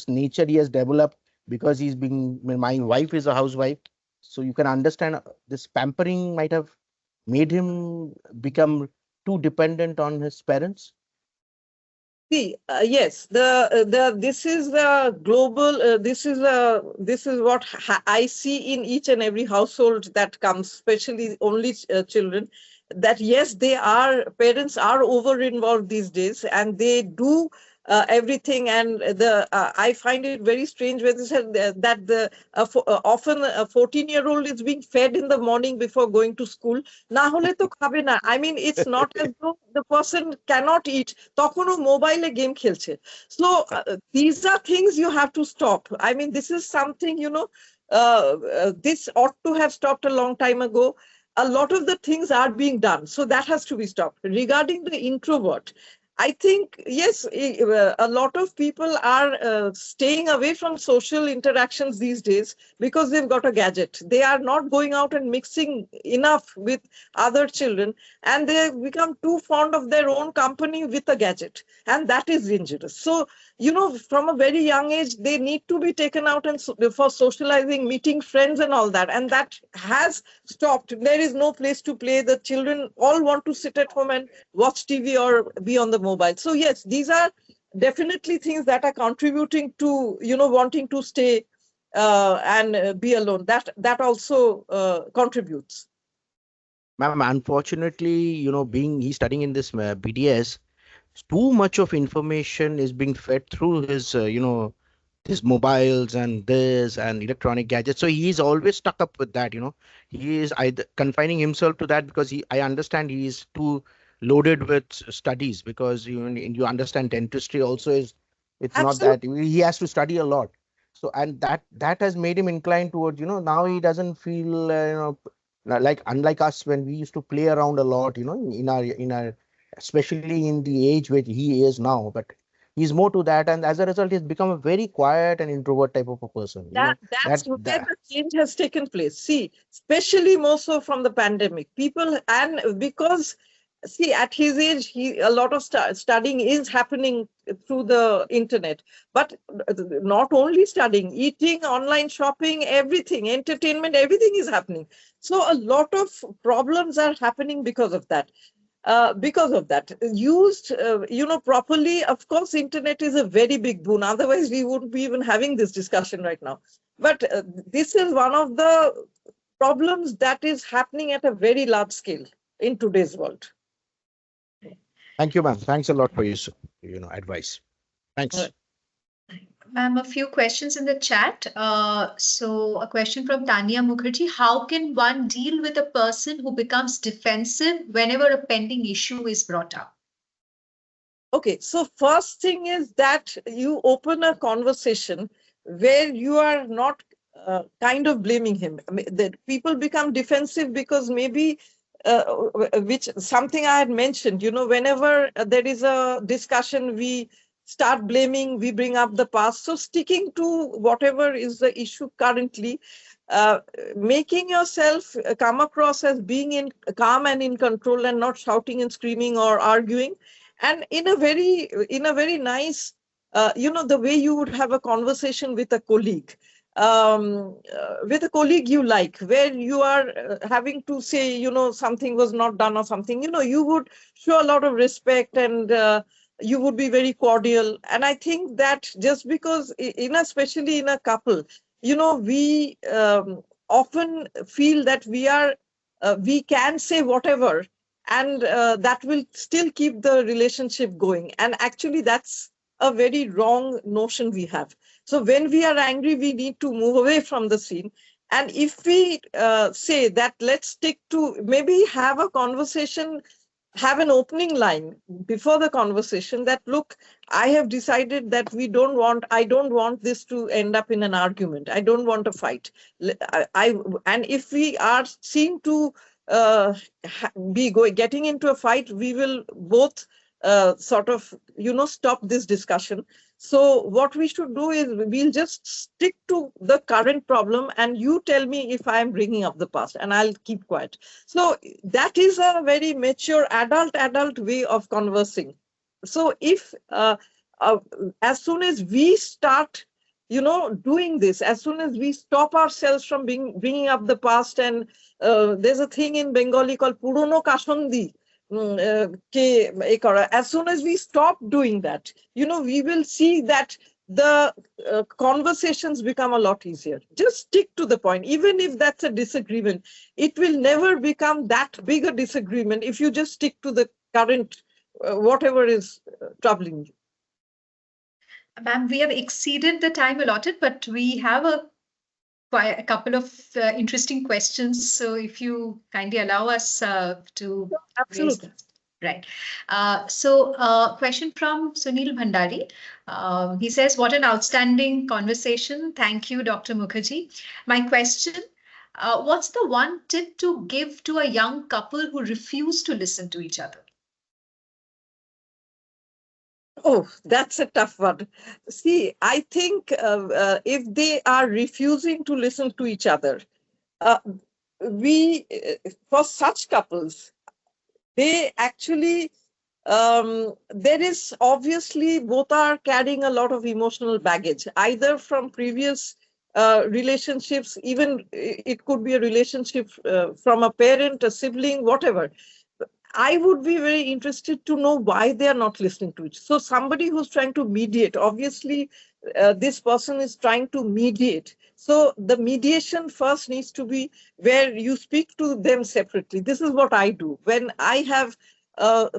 nature he has developed because my wife is a housewife. So you can understand this pampering might have made him become too dependent on his parents. See, yes, this is the global. This is what I see in each and every household that comes, especially only children. That yes, parents are over involved these days, and they do everything. And I find it very strange when they said that often a 14-year-old is being fed in the morning before going to school. Na hole to khabe na. I mean, it's not as though the person cannot eat. তখনও মোবাইলে game খেলছে. So these are things you have to stop. I mean, this is something, this ought to have stopped a long time ago. A lot of the things are being done. So that has to be stopped. Regarding the introvert, I think, yes, a lot of people are staying away from social interactions these days because they've got a gadget. They are not going out and mixing enough with other children, and they become too fond of their own company with a gadget. And that is dangerous. So, from a very young age, they need to be taken out and for socializing, meeting friends and all that. And that has stopped. There is no place to play. The children all want to sit at home and watch TV or be on the mobile. So yes, these are definitely things that are contributing to, wanting to stay and be alone. That also contributes. Ma'am, unfortunately, he's studying in this BDS, too much of information is being fed through his, his mobiles and this and electronic gadgets. So he's always stuck up with that, He is either confining himself to that because I understand he is too loaded with studies, because you understand dentistry also it's Absolutely. Not that he has to study a lot. So, and that has made him inclined towards, now he doesn't feel, like, unlike us when we used to play around a lot, in our especially in the age where he is now, but he's more to that, and as a result he's become a very quiet and introvert type of a person. That's where the change has taken place. See, especially more so from the pandemic, people, and because see, at his age, a lot of studying is happening through the internet, but not only studying, eating, online shopping, everything, entertainment, everything is happening. So a lot of problems are happening because of that. Used, properly, of course, internet is a very big boon. Otherwise, we wouldn't be even having this discussion right now. But this is one of the problems that is happening at a very large scale in today's world. Thank you, ma'am. Thanks a lot for your, advice. Thanks. Ma'am, a few questions in the chat. So a question from Rima Mukherji. How can one deal with a person who becomes defensive whenever a pending issue is brought up? Okay, so first thing is that you open a conversation where you are not kind of blaming him. I mean, that people become defensive because maybe which something I had mentioned, whenever there is a discussion, we start blaming, we bring up the past. So sticking to whatever is the issue currently, making yourself come across as being calm and in control and not shouting and screaming or arguing. And in a very nice, the way you would have a conversation with a colleague. With a colleague you like, where you are having to say, something was not done or something, you would show a lot of respect and you would be very cordial. And I think that just because especially in a couple, we often feel that we can say whatever, and that will still keep the relationship going. And actually that's a very wrong notion we have. So when we are angry, we need to move away from the scene. And if we say that, let's stick to maybe have a conversation, have an opening line before the conversation that, look, I have decided that I don't want this to end up in an argument. I don't want a fight. And if we are seen to getting into a fight, we will both sort of, stop this discussion. So what we should do is we'll just stick to the current problem, and you tell me if I am bringing up the past, and I'll keep quiet. So that is a very mature adult way of conversing. So if as soon as we start doing this, as soon as we stop ourselves from bringing up the past, and there's a thing in Bengali called purono kashandi, as soon as we stop doing that, we will see that the conversations become a lot easier. Just stick to the point. Even if that's a disagreement, it will never become that big a disagreement if you just stick to the current, whatever is troubling you. Ma'am, we have exceeded the time allotted, but we have quite a couple of interesting questions. So if you kindly allow us to raise them. Right. Question from Sunil Bhandari. He says, what an outstanding conversation. Thank you, Dr. Mukherjee. My question, what's the one tip to give to a young couple who refuse to listen to each other? Oh, that's a tough one. See, I think if they are refusing to listen to each other, for such couples, they actually, there is obviously, both are carrying a lot of emotional baggage, either from previous relationships, even it could be a relationship from a parent, a sibling, whatever. I would be very interested to know why they are not listening to it. So somebody who's trying to mediate, obviously, this person is trying to mediate. So the mediation first needs to be where you speak to them separately. This is what I do. When I have a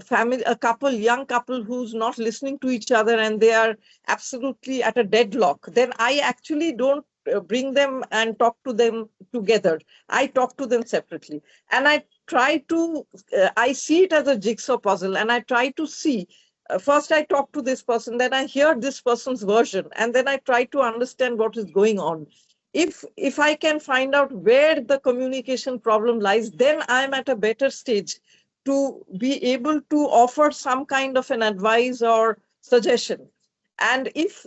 young couple who's not listening to each other and they are absolutely at a deadlock, then I actually don't bring them and talk to them together. I talk to them separately. And I see it as a jigsaw puzzle, and I try to see, first I talk to this person, then I hear this person's version, and then I try to understand what is going on. If I can find out where the communication problem lies, then I'm at a better stage to be able to offer some kind of an advice or suggestion. And if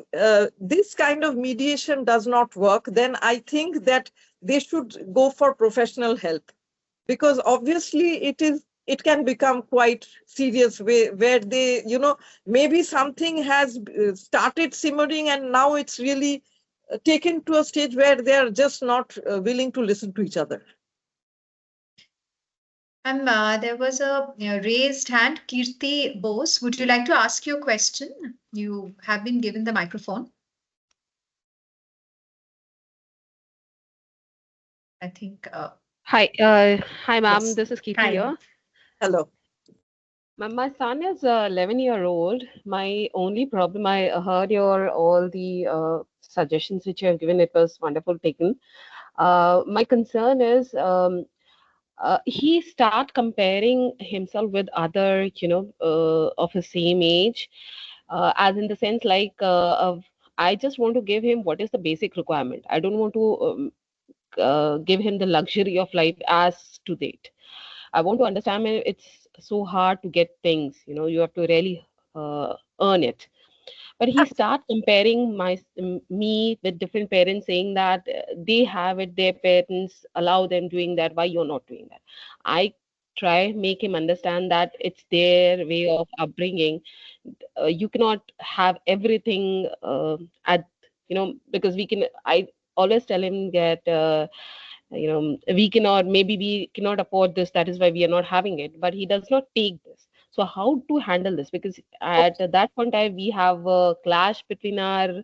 this kind of mediation does not work, then I think that they should go for professional help, because obviously it can become quite serious where they, maybe something has started simmering and now it's really taken to a stage where they are just not willing to listen to each other. And there was a raised hand. Kirti Bose, would you like to ask your question? You have been given the microphone. I think. Hi, ma'am. Yes. This is Kirti here. Hello. My son is 11-year-old. My only problem, I heard all the suggestions which you have given. It was wonderful taken. My concern is he start comparing himself with other, of his same age, as in the sense like I just want to give him what is the basic requirement. I don't want to give him the luxury of life as to date. I want to understand it's so hard to get things, you have to really earn it. But he start comparing me with different parents, saying that they have it, their parents allow them doing that, why you're not doing that? I try make him understand that it's their way of upbringing. You cannot have everything because I always tell him that we cannot afford this, that is why we are not having it, but he does not take this. So how to handle this? Because at that point in time we have a clash between our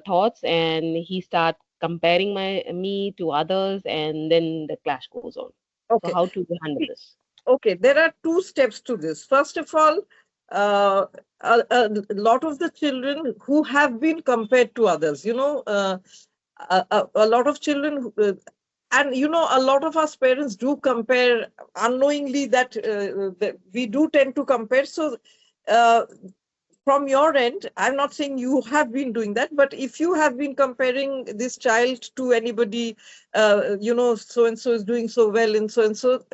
thoughts, and he start comparing me to others, and then the clash goes on. Okay. So how to handle this? Okay, there are two steps to this. First of all, a lot of the children who have been compared to others, a lot of children, and a lot of us parents do compare unknowingly, that we do tend to compare. So from your end, I'm not saying you have been doing that, but if you have been comparing this child to anybody, so-and-so is doing so well and so-and-so,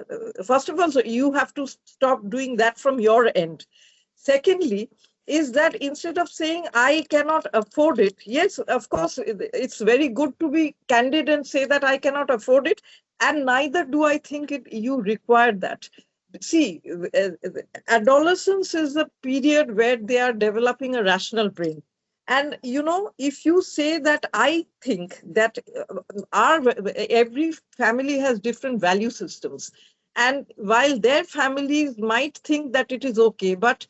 first of all, so you have to stop doing that from your end. Secondly, is that instead of saying, I cannot afford it, yes, of course, it's very good to be candid and say that I cannot afford it, and neither do I think you require that. See, adolescence is a period where they are developing a rational brain. And, if you say that, I think that every family has different value systems. And while their families might think that it is okay, but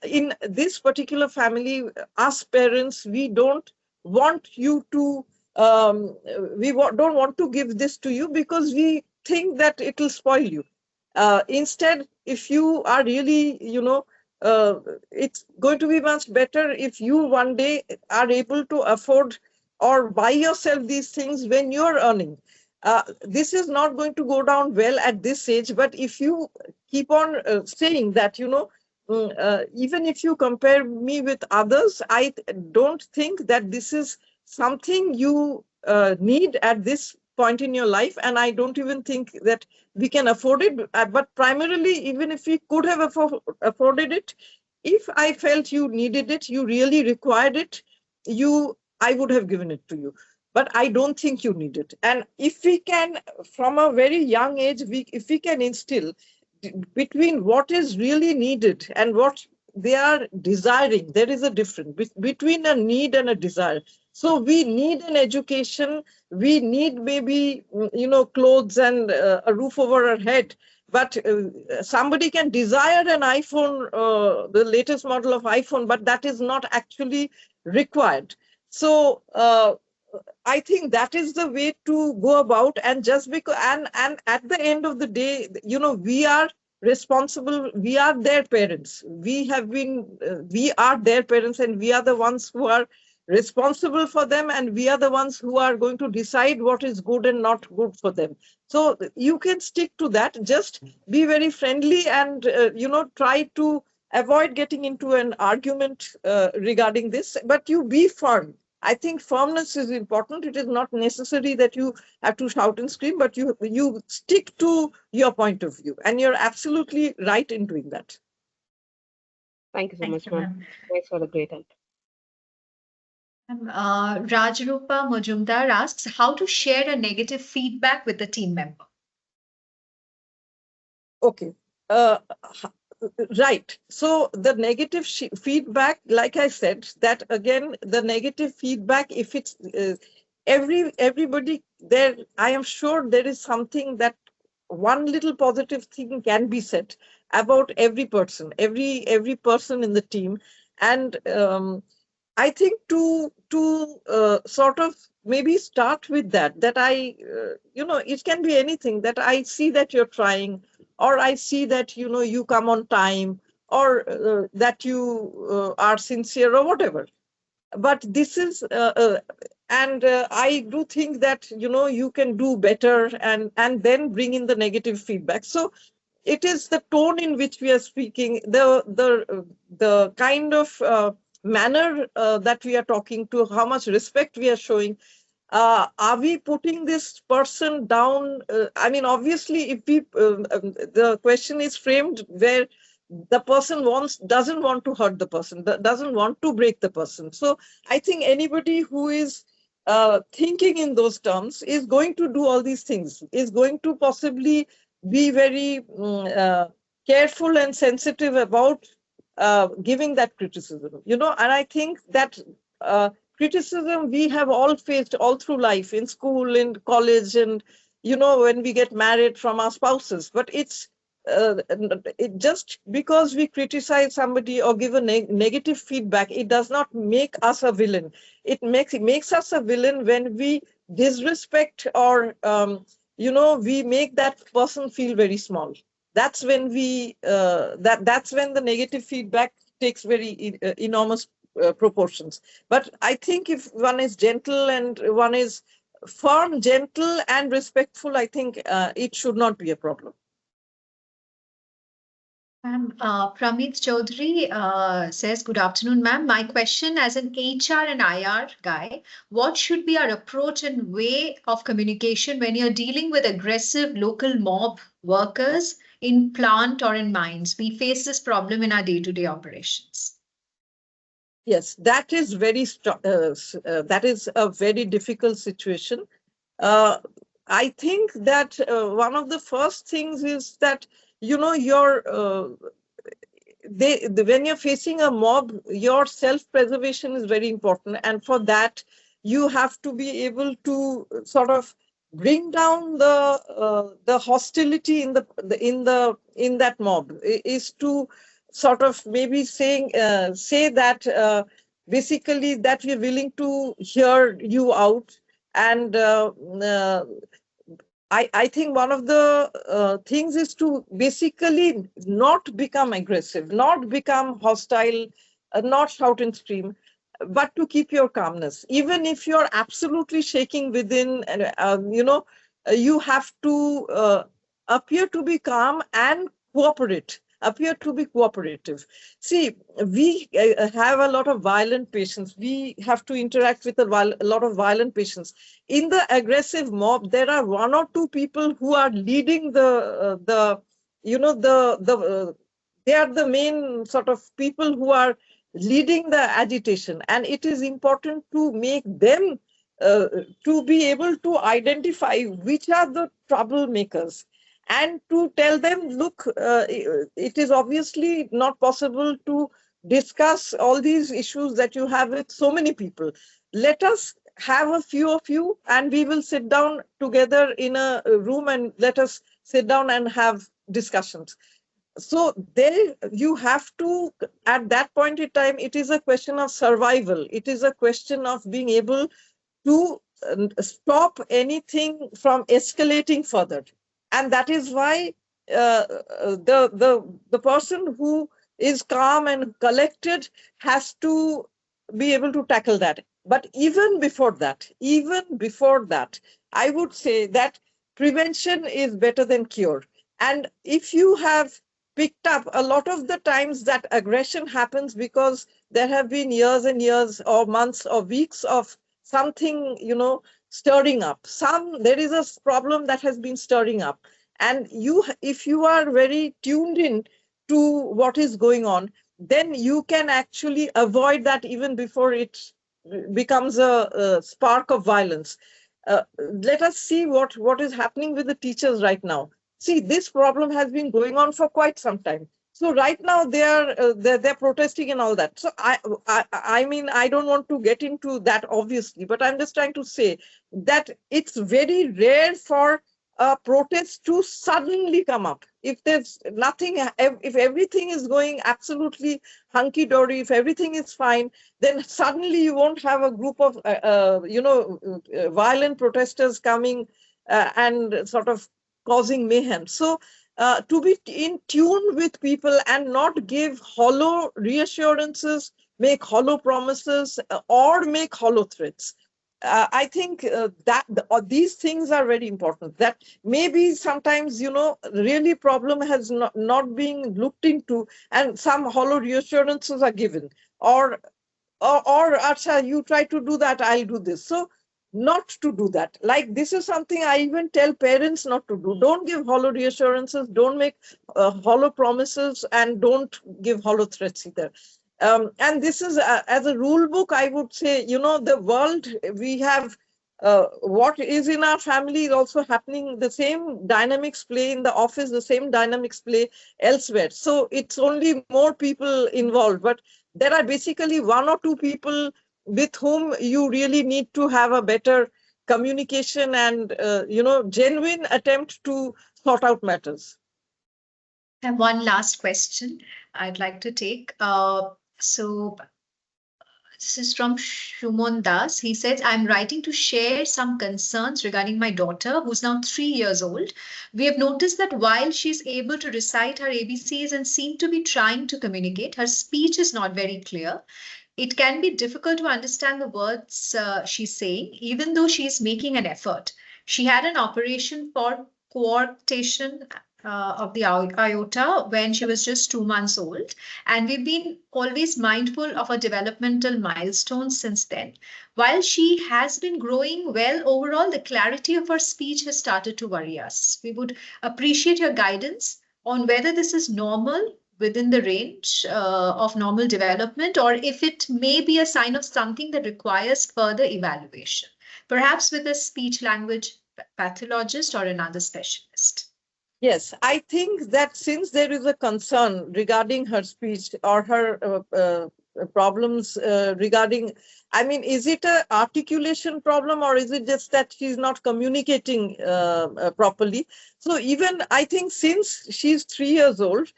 in this particular family, us parents, we don't want you to, don't want to give this to you because we think that it will spoil you. Instead, if you are really, it's going to be much better if you one day are able to afford or buy yourself these things when you're earning. This is not going to go down well at this age, but if you keep on saying that, even if you compare me with others, I don't think that this is something you need at this point in your life. And I don't even think that we can afford it. But primarily, even if we could have afforded it, if I felt you needed it, you really required it, I would have given it to you. But I don't think you need it. And if we can, from a very young age, if we can instill between what is really needed and what they are desiring, there is a difference between a need and a desire. So we need an education, we need maybe, clothes and a roof over our head. But somebody can desire an iPhone, the latest model of iPhone, but that is not actually required. So I think that is the way to go about. And just because, and at the end of the day, we are responsible. We are their parents. We are their parents, and we are the ones who are responsible for them. And we are the ones who are going to decide what is good and not good for them. So you can stick to that. Just be very friendly and, try to avoid getting into an argument regarding this, but you be firm. I think firmness is important. It is not necessary that you have to shout and scream, but you stick to your point of view, and you're absolutely right in doing that. Thank you so much, ma'am. Thanks for the great help. Rajrupa Majumdar asks how to share a negative feedback with the team member. Okay. Right. So the negative feedback, like I said, that again, the negative feedback, if it's everybody there, I am sure there is something that one little positive thing can be said about every person, every person in the team. And I think to sort of maybe start with that it can be anything, that I see that you're trying, or I see that, you come on time, or that you are sincere, or whatever. But this is, I do think that, you can do better, and then bring in the negative feedback. So it is the tone in which we are speaking, the kind of manner that we are talking to, how much respect we are showing. Are we putting this person down? I mean, obviously, if the question is framed where the person doesn't want to hurt the person, doesn't want to break the person. So I think anybody who is thinking in those terms is going to do all these things, is going to possibly be very careful and sensitive about giving that criticism, and I think that criticism we have all faced all through life, in school, in college, and, when we get married, from our spouses. But it's just because we criticize somebody or give a negative feedback, it does not make us a villain. It makes us a villain when we disrespect or, we make that person feel very small. That's when that's when the negative feedback takes very enormous proportions. But I think if one is gentle and one is firm, gentle and respectful, I think it should not be a problem. Pramit Chaudhary says, good afternoon, ma'am. My question as an HR and IR guy, what should be our approach and way of communication when you're dealing with aggressive local mob workers in plant or in mines? We face this problem in our day-to-day operations. Yes, that is that is a very difficult situation. I think that one of the first things is that, when you're facing a mob, your self-preservation is very important. And for that, you have to be able to sort of bring down the hostility in that mob, is to sort of maybe say that basically that we're willing to hear you out. And I think one of the things is to basically not become aggressive, not become hostile, not shout and scream, but to keep your calmness. Even if you're absolutely shaking within, you have to appear to be calm and cooperate. Appear to be cooperative. See, we have a lot of violent patients. We have to interact with a lot of violent patients. In the aggressive mob, there are one or two people who are leading they are the main sort of people who are leading the agitation. And it is important to make them to be able to identify which are the troublemakers, and to tell them, look, it is obviously not possible to discuss all these issues that you have with so many people. Let us have a few of you, and we will sit down together in a room, and let us sit down and have discussions. So there you have to, at that point in time, it is a question of survival. It is a question of being able to stop anything from escalating further. And that is why the person who is calm and collected has to be able to tackle that. But even before that, I would say that prevention is better than cure. And if you have picked up, a lot of the times that aggression happens because there have been years and years or months or weeks of something, stirring up. There is a problem that has been stirring up. And if you are very tuned in to what is going on, then you can actually avoid that even before it becomes a spark of violence. Let us see what is happening with the teachers right now. See, this problem has been going on for quite some time. So right now they're protesting and all that. So I mean, I don't want to get into that obviously, but I'm just trying to say that it's very rare for a protest to suddenly come up. If there's nothing, if everything is going absolutely hunky-dory, if everything is fine, then suddenly you won't have a group of, violent protesters coming and sort of causing mayhem. So to be in tune with people and not give hollow reassurances, make hollow promises, or make hollow threats. I think that these things are very important. That maybe sometimes, really problem has not been looked into, and some hollow reassurances are given, or Acha, you try to do that, I'll do this. So not to do that. Like, this is something I even tell parents not to do. Don't give hollow reassurances, don't make hollow promises, and don't give hollow threats either. And this is, as a rule book, I would say, the world, we have what is in our family is also happening. The same dynamics play in the office, the same dynamics play elsewhere. So it's only more people involved, but there are basically one or two people with whom you really need to have a better communication and, genuine attempt to sort out matters. And one last question I'd like to take. So this is from Shumon Das. He says, I'm writing to share some concerns regarding my daughter, who's now 3 years old. We have noticed that while she's able to recite her ABCs and seem to be trying to communicate, her speech is not very clear. It can be difficult to understand the words she's saying, even though she's making an effort. She had an operation for coarctation of the aorta when she was just 2 months old. And we've been always mindful of her developmental milestones since then. While she has been growing well overall, the clarity of her speech has started to worry us. We would appreciate your guidance on whether this is normal within the range of normal development, or if it may be a sign of something that requires further evaluation, perhaps with a speech language pathologist or another specialist. Yes, I think that since there is a concern regarding her speech or her problems regarding, I mean, is it an articulation problem or is it just that she's not communicating properly? So even I think since she's 3 years old,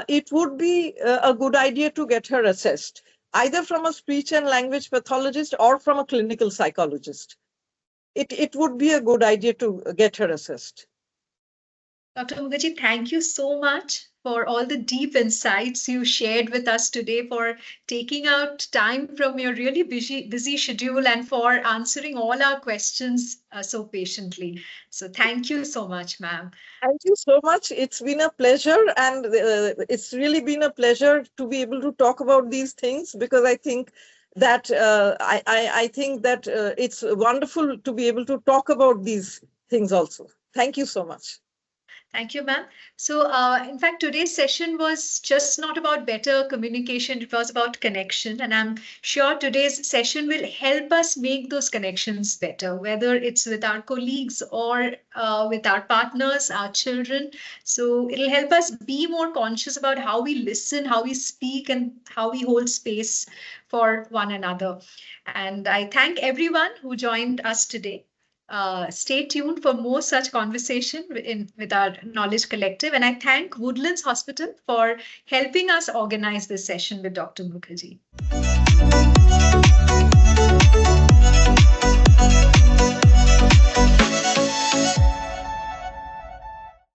it would be a good idea to get her assessed, either from a speech and language pathologist or from a clinical psychologist. It would be a good idea to get her assessed. Dr. Mukherji, thank you so much for all the deep insights you shared with us today, for taking out time from your really busy schedule and for answering all our questions so patiently. So thank you so much, ma'am. Thank you so much. It's been a pleasure, and it's really been a pleasure to be able to talk about these things, because I think that I think that it's wonderful to be able to talk about these things also. Thank you so much. Thank you, ma'am. So, in fact, today's session was just not about better communication. It was about connection. And I'm sure today's session will help us make those connections better, whether it's with our colleagues or with our partners, our children. So it'll help us be more conscious about how we listen, how we speak, and how we hold space for one another. And I thank everyone who joined us today. Stay tuned for more such conversation with our Knowledge Collective. And I thank Woodlands Hospital for helping us organize this session with Dr. Mukherji.